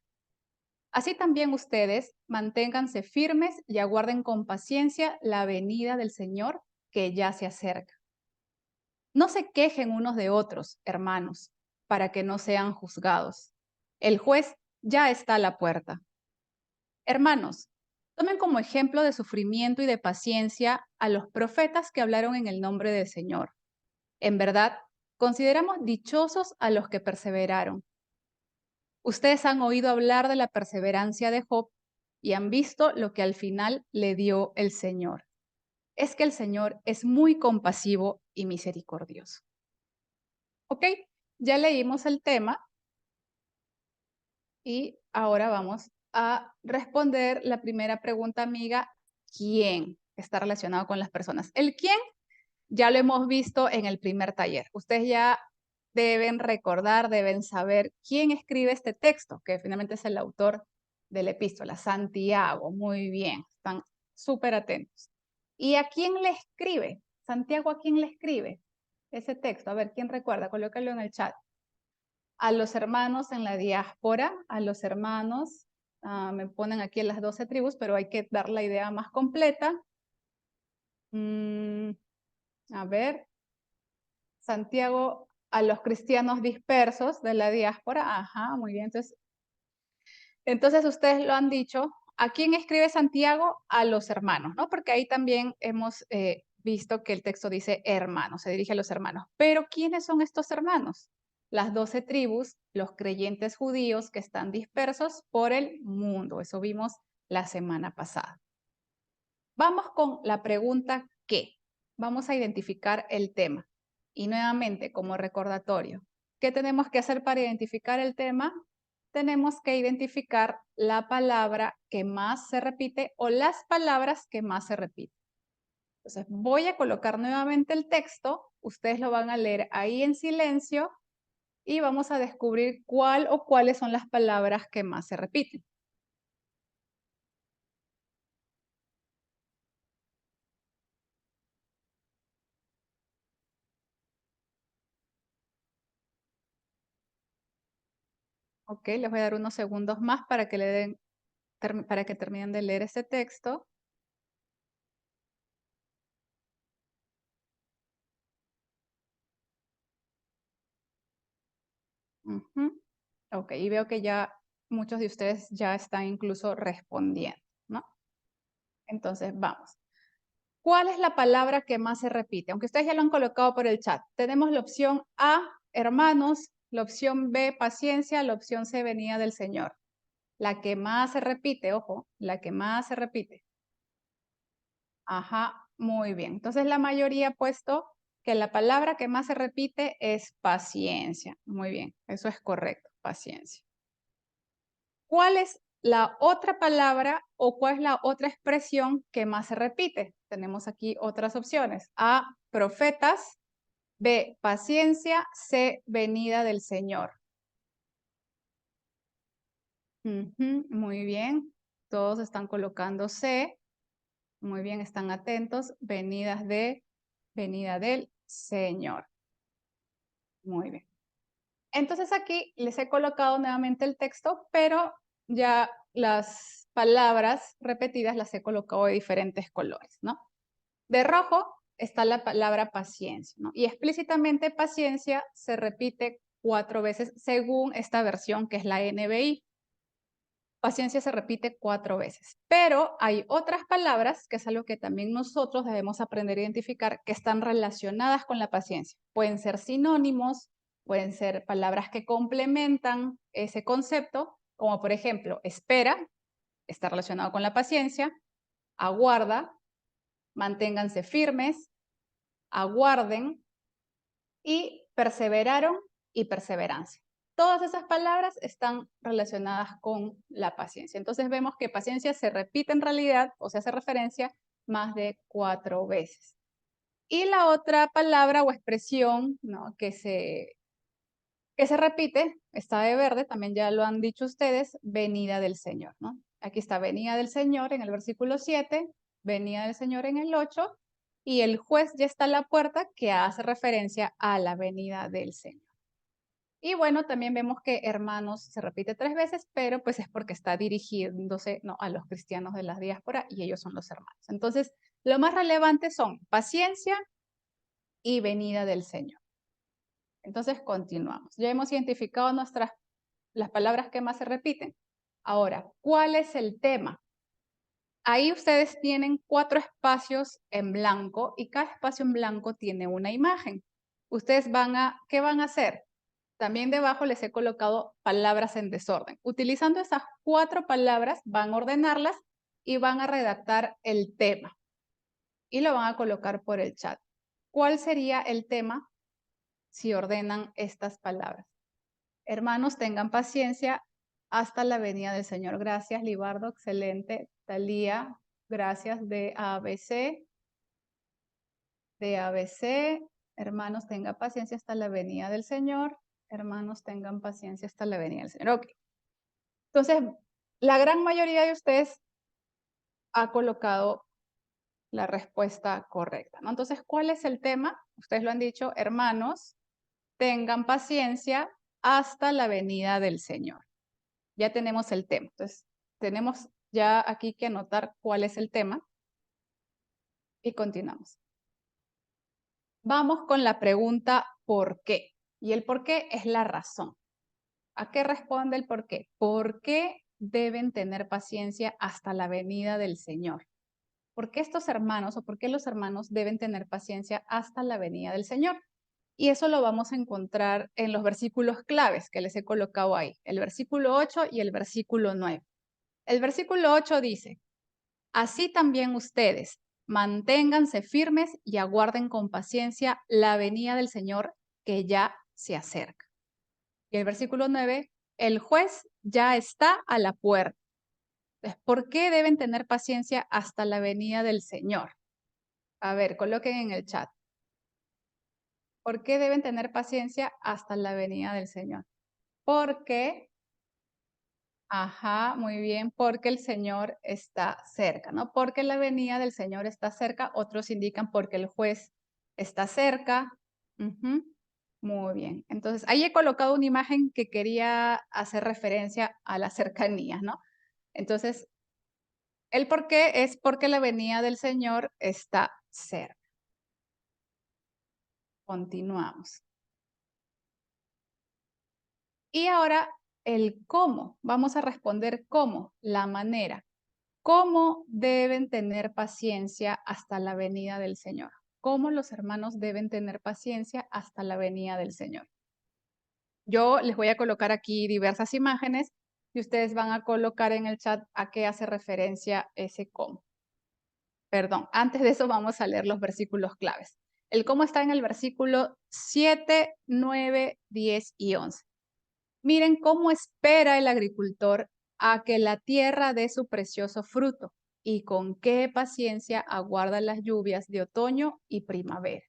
Así también ustedes manténganse firmes y aguarden con paciencia la venida del Señor que ya se acerca. No se quejen unos de otros, hermanos, para que no sean juzgados. El juez ya está a la puerta. Hermanos, tomen como ejemplo de sufrimiento y de paciencia a los profetas que hablaron en el nombre del Señor. En verdad, consideramos dichosos a los que perseveraron. Ustedes han oído hablar de la perseverancia de Job y han visto lo que al final le dio el Señor. Es que el Señor es muy compasivo y misericordioso. ¿Ok? Ya leímos el tema y ahora vamos a responder la primera pregunta, amiga. ¿Quién está relacionado con las personas? El quién ya lo hemos visto en el primer taller. Ustedes ya deben recordar, deben saber quién escribe este texto, que finalmente es el autor de la epístola, Santiago. Muy bien, están súper atentos. ¿Y a quién le escribe? Santiago, ¿a quién le escribe ese texto? A ver, ¿quién recuerda? Colócalo en el chat. A los hermanos en la diáspora, a los hermanos, me ponen aquí las 12 tribus, pero hay que dar la idea más completa. A ver, Santiago, a los cristianos dispersos de la diáspora. Ajá, muy bien. Entonces ustedes lo han dicho. ¿A quién escribe Santiago? A los hermanos, ¿no? Porque ahí también hemos visto que el texto dice hermanos, se dirige a los hermanos. Pero ¿quiénes son estos hermanos? Las 12 tribus, los creyentes judíos que están dispersos por el mundo. Eso vimos la semana pasada. Vamos con la pregunta ¿qué? Vamos a identificar el tema. Y nuevamente, como recordatorio, ¿qué tenemos que hacer para identificar el tema? Tenemos que identificar la palabra que más se repite o las palabras que más se repiten. Entonces, voy a colocar nuevamente el texto. Ustedes lo van a leer ahí en silencio y vamos a descubrir cuál o cuáles son las palabras que más se repiten. Ok, les voy a dar unos segundos más para que para que terminen de leer este texto. Ok, y veo que ya muchos de ustedes ya están incluso respondiendo, ¿no? Entonces, vamos. ¿Cuál es la palabra que más se repite? Aunque ustedes ya lo han colocado por el chat. Tenemos la opción A, hermanos, la opción B, paciencia, la opción C, venida del Señor. La que más se repite, ojo, la que más se repite. Ajá, muy bien. Entonces la mayoría ha puesto que la palabra que más se repite es paciencia. Muy bien, eso es correcto, paciencia. ¿Cuál es la otra palabra o cuál es la otra expresión que más se repite? Tenemos aquí otras opciones. A, profetas. B, paciencia. C, venida del Señor. Muy bien. Todos están colocando C. Muy bien, están atentos. Venida del Señor. Muy bien. Entonces aquí les he colocado nuevamente el texto, pero ya las palabras repetidas las he colocado de diferentes colores, ¿no? De rojo está la palabra paciencia, ¿no? Y explícitamente paciencia se repite 4 veces según esta versión que es la NBI. Paciencia se repite 4 veces, pero hay otras palabras, que es algo que también nosotros debemos aprender a identificar, que están relacionadas con la paciencia. Pueden ser sinónimos, pueden ser palabras que complementan ese concepto, como por ejemplo, espera, está relacionado con la paciencia, aguarda, manténganse firmes, aguarden y perseveraron y perseverancia. Todas esas palabras están relacionadas con la paciencia. Entonces vemos que paciencia se repite en realidad o se hace referencia más de 4 veces. Y la otra palabra o expresión, ¿no?, que se repite, está de verde, también ya lo han dicho ustedes, venida del Señor, ¿no? Aquí está venida del Señor en el versículo 7, venida del Señor en el 8, y el juez ya está a la puerta, que hace referencia a la venida del Señor. Y bueno, también vemos que hermanos se repite 3 veces, pero pues es porque está dirigiéndose, ¿no?, a los cristianos de la diáspora y ellos son los hermanos. Entonces, lo más relevante son paciencia y venida del Señor. Entonces, continuamos. Ya hemos identificado las palabras que más se repiten. Ahora, ¿cuál es el tema? Ahí ustedes tienen 4 espacios en blanco y cada espacio en blanco tiene una imagen. Ustedes ¿qué van a hacer? También debajo les he colocado palabras en desorden. Utilizando esas 4 palabras, van a ordenarlas y van a redactar el tema. Y lo van a colocar por el chat. ¿Cuál sería el tema si ordenan estas palabras? Hermanos, tengan paciencia hasta la venida del Señor. Gracias, Libardo, excelente. Talía, gracias. De ABC. Hermanos, tengan paciencia hasta la venida del Señor. Hermanos, tengan paciencia hasta la venida del Señor. Ok. Entonces, la gran mayoría de ustedes ha colocado la respuesta correcta, ¿no? Entonces, ¿cuál es el tema? Ustedes lo han dicho, hermanos, tengan paciencia hasta la venida del Señor. Ya tenemos el tema. Entonces, tenemos ya aquí que anotar cuál es el tema y continuamos. Vamos con la pregunta ¿por qué? Y el por qué es la razón. ¿A qué responde el por qué? ¿Por qué deben tener paciencia hasta la venida del Señor? ¿Por qué estos hermanos o por qué los hermanos deben tener paciencia hasta la venida del Señor? Y eso lo vamos a encontrar en los versículos claves que les he colocado ahí, el versículo 8 y el versículo 9. El versículo 8 dice, así también ustedes, manténganse firmes y aguarden con paciencia la venida del Señor que ya se acerca. Y el versículo 9, el juez ya está a la puerta. Entonces, ¿por qué deben tener paciencia hasta la venida del Señor? A ver, coloquen en el chat. ¿Por qué deben tener paciencia hasta la venida del Señor? Porque, muy bien, porque el Señor está cerca, ¿no? Porque la venida del Señor está cerca, otros indican porque el juez está cerca. Muy bien, entonces ahí he colocado una imagen que quería hacer referencia a las cercanías, ¿no? Entonces, el por qué es porque la venida del Señor está cerca. Continuamos. Y ahora el cómo. Vamos a responder cómo, la manera. ¿Cómo deben tener paciencia hasta la venida del Señor? ¿Cómo los hermanos deben tener paciencia hasta la venida del Señor? Yo les voy a colocar aquí diversas imágenes y ustedes van a colocar en el chat a qué hace referencia ese cómo. Perdón, antes de eso vamos a leer los versículos claves. El cómo está en el versículo 7, 9, 10 y 11. Miren cómo espera el agricultor a que la tierra dé su precioso fruto y con qué paciencia aguarda las lluvias de otoño y primavera.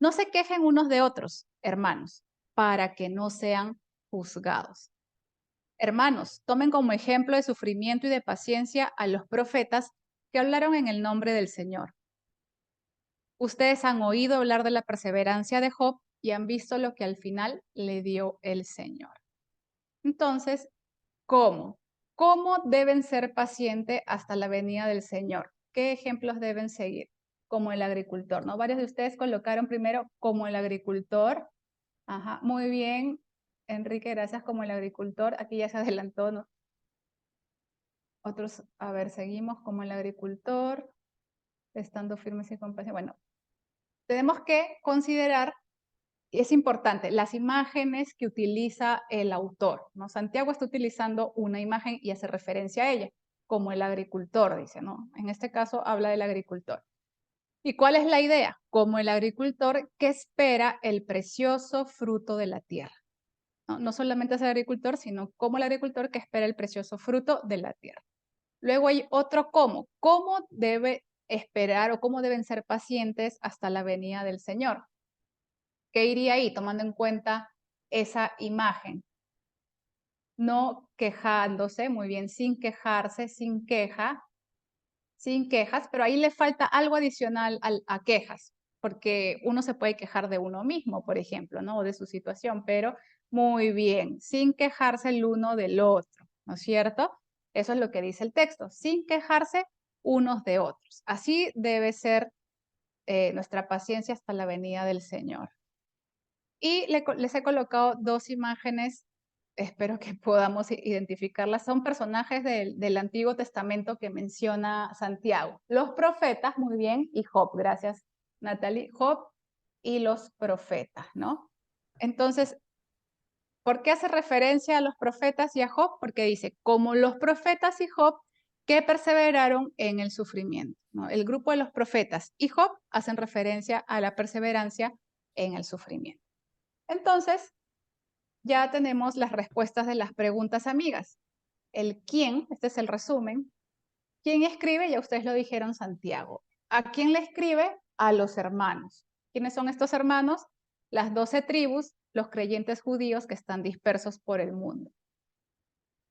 No se quejen unos de otros, hermanos, para que no sean juzgados. Hermanos, tomen como ejemplo de sufrimiento y de paciencia a los profetas que hablaron en el nombre del Señor. Ustedes han oído hablar de la perseverancia de Job y han visto lo que al final le dio el Señor. Entonces, ¿cómo? ¿Cómo deben ser pacientes hasta la venida del Señor? ¿Qué ejemplos deben seguir? Como el agricultor, ¿no? Varios de ustedes colocaron primero como el agricultor. Ajá, muy bien, Enrique, gracias, como el agricultor. Aquí ya se adelantó, ¿no? Otros, a ver, seguimos como el agricultor, estando firmes y compasión. Bueno, tenemos que considerar, y es importante, las imágenes que utiliza el autor, ¿no? Santiago está utilizando una imagen y hace referencia a ella, como el agricultor, dice, ¿no? En este caso habla del agricultor. ¿Y cuál es la idea? Como el agricultor que espera el precioso fruto de la tierra. No solamente es el agricultor, sino como el agricultor que espera el precioso fruto de la tierra. Luego hay otro cómo. ¿Cómo debe esperar o cómo deben ser pacientes hasta la venida del Señor? ¿Qué iría ahí tomando en cuenta esa imagen? No quejándose, muy bien, sin quejarse, sin quejas, pero ahí le falta algo adicional a quejas, porque uno se puede quejar de uno mismo, por ejemplo, ¿no? O de su situación, pero muy bien, sin quejarse el uno del otro, ¿no es cierto? Eso es lo que dice el texto, sin quejarse unos de otros. Así debe ser nuestra paciencia hasta la venida del Señor. Y les he colocado dos imágenes, espero que podamos identificarlas. Son personajes del Antiguo Testamento que menciona Santiago. Los profetas, muy bien, y Job, gracias Natalie. Job y los profetas, ¿no? Entonces, ¿por qué hace referencia a los profetas y a Job? Porque dice, como los profetas y Job que perseveraron en el sufrimiento, ¿no? El grupo de los profetas y Job hacen referencia a la perseverancia en el sufrimiento. Entonces, ya tenemos las respuestas de las preguntas amigas. El quién, este es el resumen. ¿Quién escribe? Ya ustedes lo dijeron, Santiago. ¿A quién le escribe? A los hermanos. ¿Quiénes son estos hermanos? Las 12 tribus, los creyentes judíos que están dispersos por el mundo.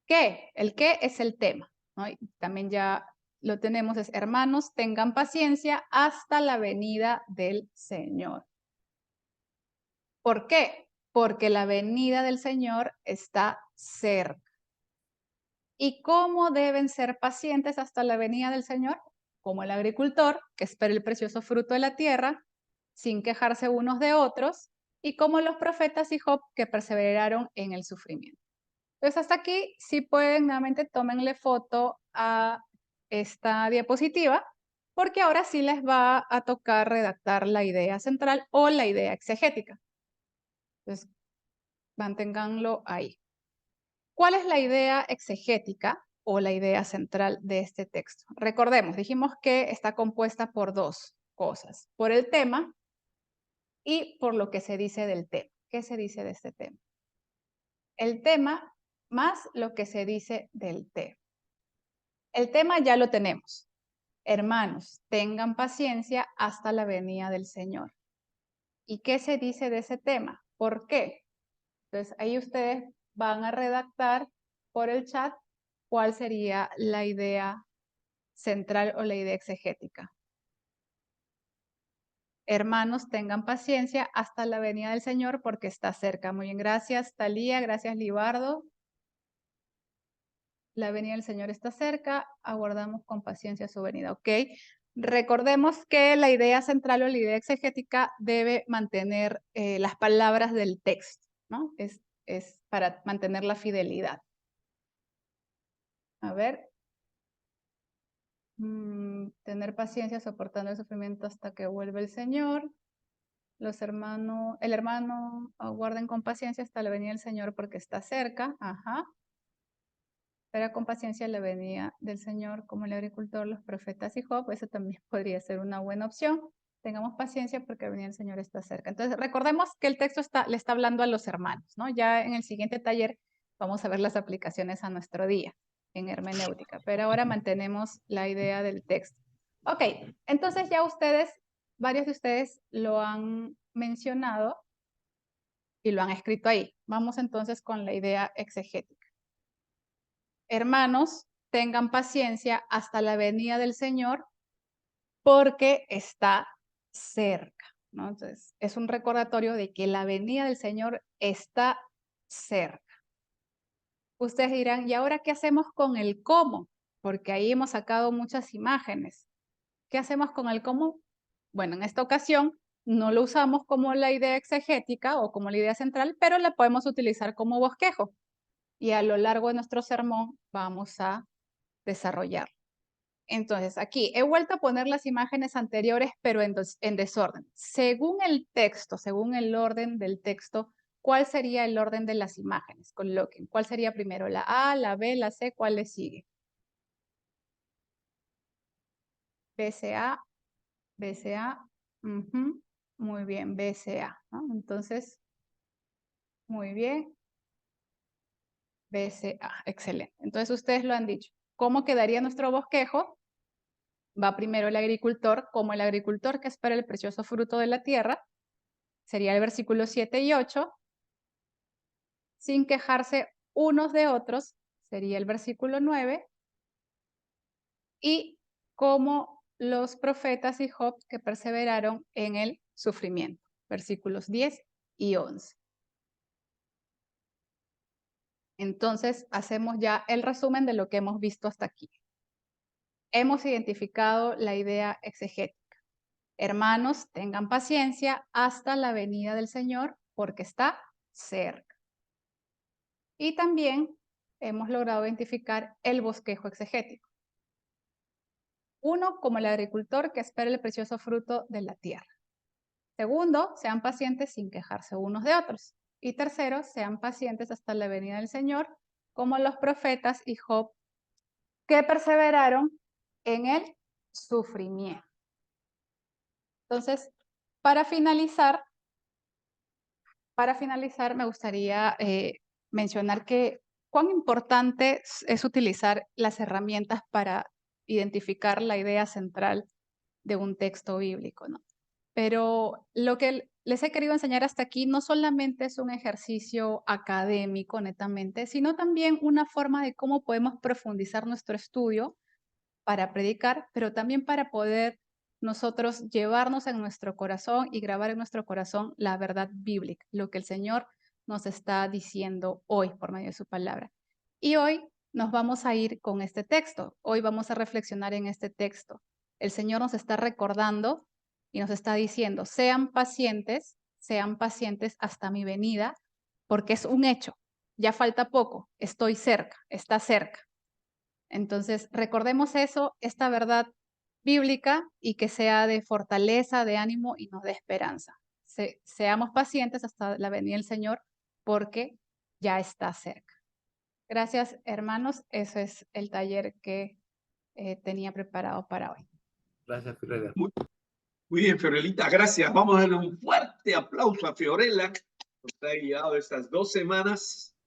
¿Qué? El qué es el tema, ¿no? Y también ya lo tenemos, es hermanos, tengan paciencia hasta la venida del Señor. ¿Por qué? Porque la venida del Señor está cerca. ¿Y cómo deben ser pacientes hasta la venida del Señor? Como el agricultor, que espera el precioso fruto de la tierra, sin quejarse unos de otros, y como los profetas y Job, que perseveraron en el sufrimiento. Entonces, hasta aquí, si pueden, nuevamente tómenle foto a esta diapositiva, porque ahora sí les va a tocar redactar la idea central o la idea exegética. Entonces, manténganlo ahí. ¿Cuál es la idea exegética o la idea central de este texto? Recordemos, dijimos que está compuesta por dos cosas, por el tema y por lo que se dice del tema. ¿Qué se dice de este tema? El tema más lo que se dice del tema. El tema ya lo tenemos. Hermanos, tengan paciencia hasta la venida del Señor. ¿Y qué se dice de ese tema? ¿Por qué? Entonces, ahí ustedes van a redactar por el chat cuál sería la idea central o la idea exegética. Hermanos, tengan paciencia hasta la venida del Señor porque está cerca. Muy bien, gracias Talía, gracias Libardo. La venida del Señor está cerca, aguardamos con paciencia su venida, ¿ok? Recordemos que la idea central o la idea exegética debe mantener las palabras del texto, ¿no? Es es para mantener la fidelidad. A ver. Tener paciencia soportando el sufrimiento hasta que vuelva el Señor. El hermano aguarden con paciencia hasta la venida del Señor porque está cerca. Ajá. Espera con paciencia la venida del Señor como el agricultor, los profetas y Job. Eso también podría ser una buena opción. Tengamos paciencia porque la venida del Señor está cerca. Entonces, recordemos que el texto le está hablando a los hermanos, ¿no? Ya en el siguiente taller vamos a ver las aplicaciones a nuestro día en hermenéutica, pero ahora mantenemos la idea del texto. Ok, entonces ya varios de ustedes lo han mencionado y lo han escrito ahí. Vamos entonces con la idea exegética. Hermanos, tengan paciencia hasta la venida del Señor porque está cerca, ¿no? Entonces, es un recordatorio de que la venida del Señor está cerca. Ustedes dirán, ¿y ahora qué hacemos con el cómo? Porque ahí hemos sacado muchas imágenes. ¿Qué hacemos con el cómo? Bueno, en esta ocasión no lo usamos como la idea exegética o como la idea central, pero la podemos utilizar como bosquejo. Y a lo largo de nuestro sermón vamos a desarrollar. Entonces, aquí he vuelto a poner las imágenes anteriores, pero en desorden. Según el texto, según el orden del texto, ¿cuál sería el orden de las imágenes? Coloquen. ¿Cuál sería primero? ¿La A, la B, la C? ¿Cuál le sigue? BCA, BCA. Muy bien, BCA, ¿no? Entonces, muy bien. BCA, excelente. Entonces, ustedes lo han dicho. ¿Cómo quedaría nuestro bosquejo? Va primero el agricultor, como el agricultor que espera el precioso fruto de la tierra. Sería el versículo 7 y 8. Sin quejarse unos de otros, sería el versículo 9. Y como los profetas y Job que perseveraron en el sufrimiento, versículos 10 y 11. Entonces, hacemos ya el resumen de lo que hemos visto hasta aquí. Hemos identificado la idea exegética. Hermanos, tengan paciencia hasta la venida del Señor, porque está cerca. Y también hemos logrado identificar el bosquejo exegético. Uno, como el agricultor que espera el precioso fruto de la tierra. Segundo, sean pacientes sin quejarse unos de otros. Y tercero, sean pacientes hasta la venida del Señor, como los profetas y Job que perseveraron en el sufrimiento. Entonces, para finalizar, me gustaría mencionar que cuán importante es utilizar las herramientas para identificar la idea central de un texto bíblico, ¿no? Pero lo que les he querido enseñar hasta aquí no solamente es un ejercicio académico netamente, sino también una forma de cómo podemos profundizar nuestro estudio para predicar, pero también para poder nosotros llevarnos en nuestro corazón y grabar en nuestro corazón la verdad bíblica, lo que el Señor nos está diciendo hoy por medio de su palabra. Y hoy nos vamos a ir con este texto. Hoy vamos a reflexionar en este texto. El Señor nos está recordando y nos está diciendo, sean pacientes hasta mi venida, porque es un hecho. Ya falta poco, estoy cerca, está cerca. Entonces, recordemos eso, esta verdad bíblica, y que sea de fortaleza, de ánimo y nos dé esperanza. Seamos pacientes hasta la venida del Señor, porque ya está cerca. Gracias, hermanos. Ese es el taller que tenía preparado para hoy. Gracias, Fiorella. Muy bien, Fiorelita, gracias. Vamos a darle un fuerte aplauso a Fiorella, que nos ha guiado estas 2 semanas.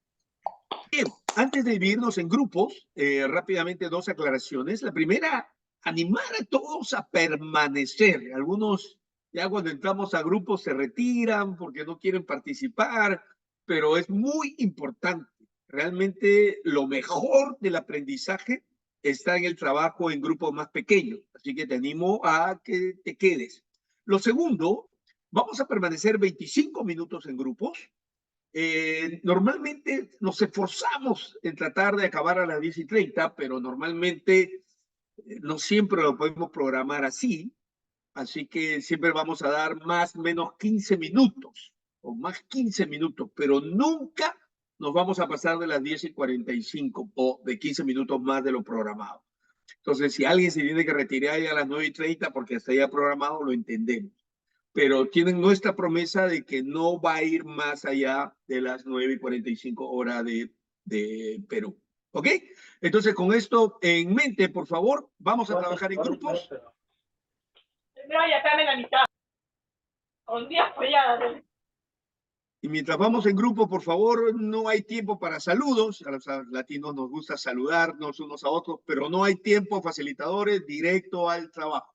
Bien, antes de dividirnos en grupos, rápidamente 2 aclaraciones. La primera, animar a todos a permanecer. Algunos ya cuando entramos a grupos se retiran porque no quieren participar, pero es muy importante. Realmente lo mejor del aprendizaje está en el trabajo en grupos más pequeños. Así que te animo a que te quedes. Lo segundo, vamos a permanecer 25 minutos en grupos. Normalmente nos esforzamos en tratar de acabar a las 10:30, pero normalmente no siempre lo podemos programar así. Así que siempre vamos a dar más o menos 15 minutos o más 15 minutos, pero nunca nos vamos a pasar de las 10:45 o de 15 minutos más de lo programado. Entonces, si alguien se tiene que retirar ya a las 9:30 porque hasta ya programado, lo entendemos. Pero tienen nuestra promesa de que no va a ir más allá de las 9:45 hora de Perú. ¿Ok? Entonces, con esto en mente, por favor, vamos a trabajar en grupos. Y mientras vamos en grupo, por favor, no hay tiempo para saludos. A los latinos nos gusta saludarnos unos a otros, pero no hay tiempo, facilitadores, directo al trabajo.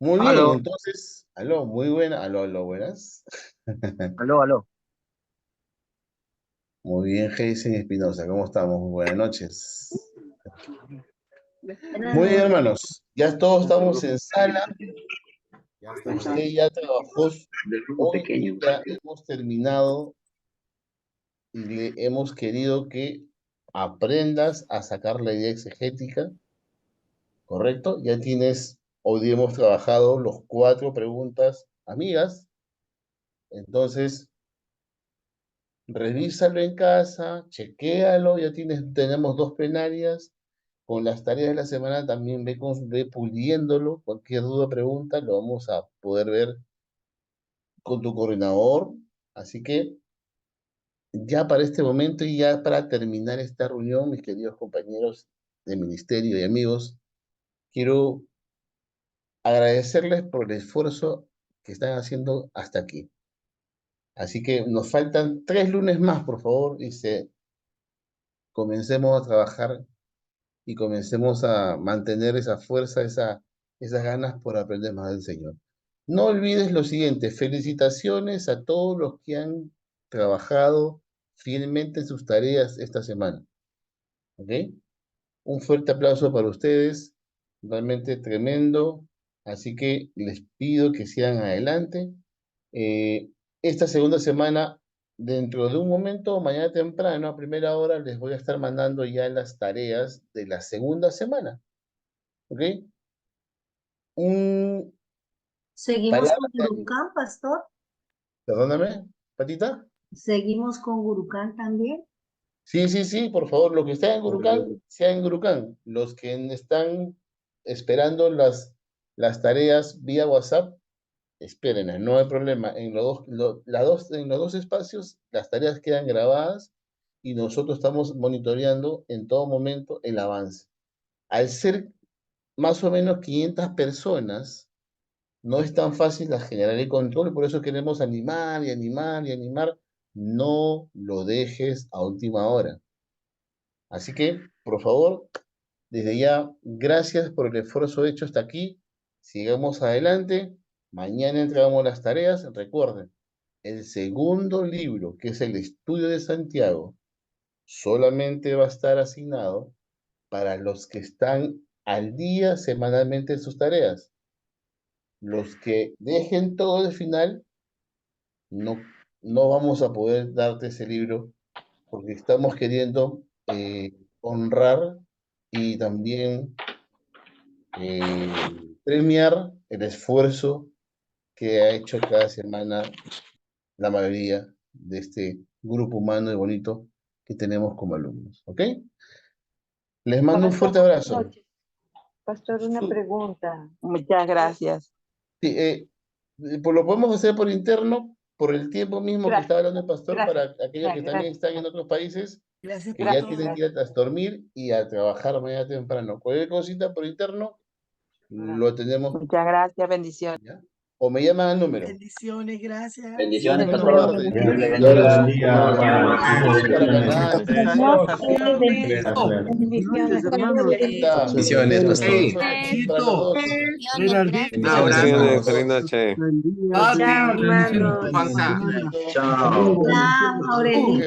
Muy bien, Aló. entonces, aló, muy buena, aló, buenas. Aló. Muy bien, Jason Espinosa, ¿cómo estamos? Buenas noches. Muy bien, hermanos, ya todos estamos en sala. Usted ya trabajó, hoy día hemos terminado y le hemos querido que aprendas a sacar la idea exegética, ¿correcto? Ya tienes, hoy día hemos trabajado los 4 preguntas amigas, entonces revísalo en casa, chequéalo, ya tenemos 2 plenarias, con las tareas de la semana también ve puliéndolo, cualquier duda, pregunta, lo vamos a poder ver con tu coordinador, así que ya para este momento y ya para terminar esta reunión, mis queridos compañeros de ministerio y amigos, quiero agradecerles por el esfuerzo que están haciendo hasta aquí. Así que nos faltan 3 lunes más, por favor, y comencemos a trabajar y comencemos a mantener esa fuerza, esas ganas por aprender más del Señor. No olvides lo siguiente, felicitaciones a todos los que han trabajado fielmente en sus tareas esta semana. ¿Ok? Un fuerte aplauso para ustedes, realmente tremendo. Así que les pido que sigan adelante. Esta segunda semana, dentro de un momento, mañana temprano, a primera hora, les voy a estar mandando ya las tareas de la segunda semana. ¿Ok? ¿Seguimos con Gurucán, pastor? Perdóname, Patita. ¿Seguimos con Gurucán también? Sí, por favor, los que están en Gurucán, sean en Gurucán. Los que están esperando las tareas vía WhatsApp, espérenlas, no hay problema. En los dos espacios, las tareas quedan grabadas y nosotros estamos monitoreando en todo momento el avance. Al ser más o menos 500 personas, no es tan fácil generar el control, por eso queremos animar y animar y animar. No lo dejes a última hora. Así que, por favor, desde ya, gracias por el esfuerzo hecho hasta aquí. Sigamos adelante. Mañana entregamos las tareas. Recuerden, el segundo libro, que es el Estudio de Santiago, solamente va a estar asignado para los que están al día semanalmente en sus tareas. Los que dejen todo de final, no vamos a poder darte ese libro porque estamos queriendo honrar y también premiar el esfuerzo que ha hecho cada semana la mayoría de este grupo humano y bonito que tenemos como alumnos. ¿Ok? Les mando un fuerte abrazo. Pastor, una Su- pregunta. Muchas gracias. Sí, pues lo podemos hacer por interno, por el tiempo mismo que Gracias. estaba hablando el pastor, Gracias. para aquellos que también están en otros países, Gracias, que ya tienen que ir a dormir y a trabajar mañana temprano. Cualquier cosita por interno, lo tenemos. Muchas gracias, bendiciones. ¿Ya? O me llaman al número. Bendiciones, gracias. Bendiciones, Buena pastor. tarde. Dios le Un abrazo. bendiga, hermano. Bendiciones. Bendiciones, pastor. Chito. Geraldine. Un abrazo. Feliz noche. Pati. Chao, hermano. Juanca. Chao. Hola, Aurelio.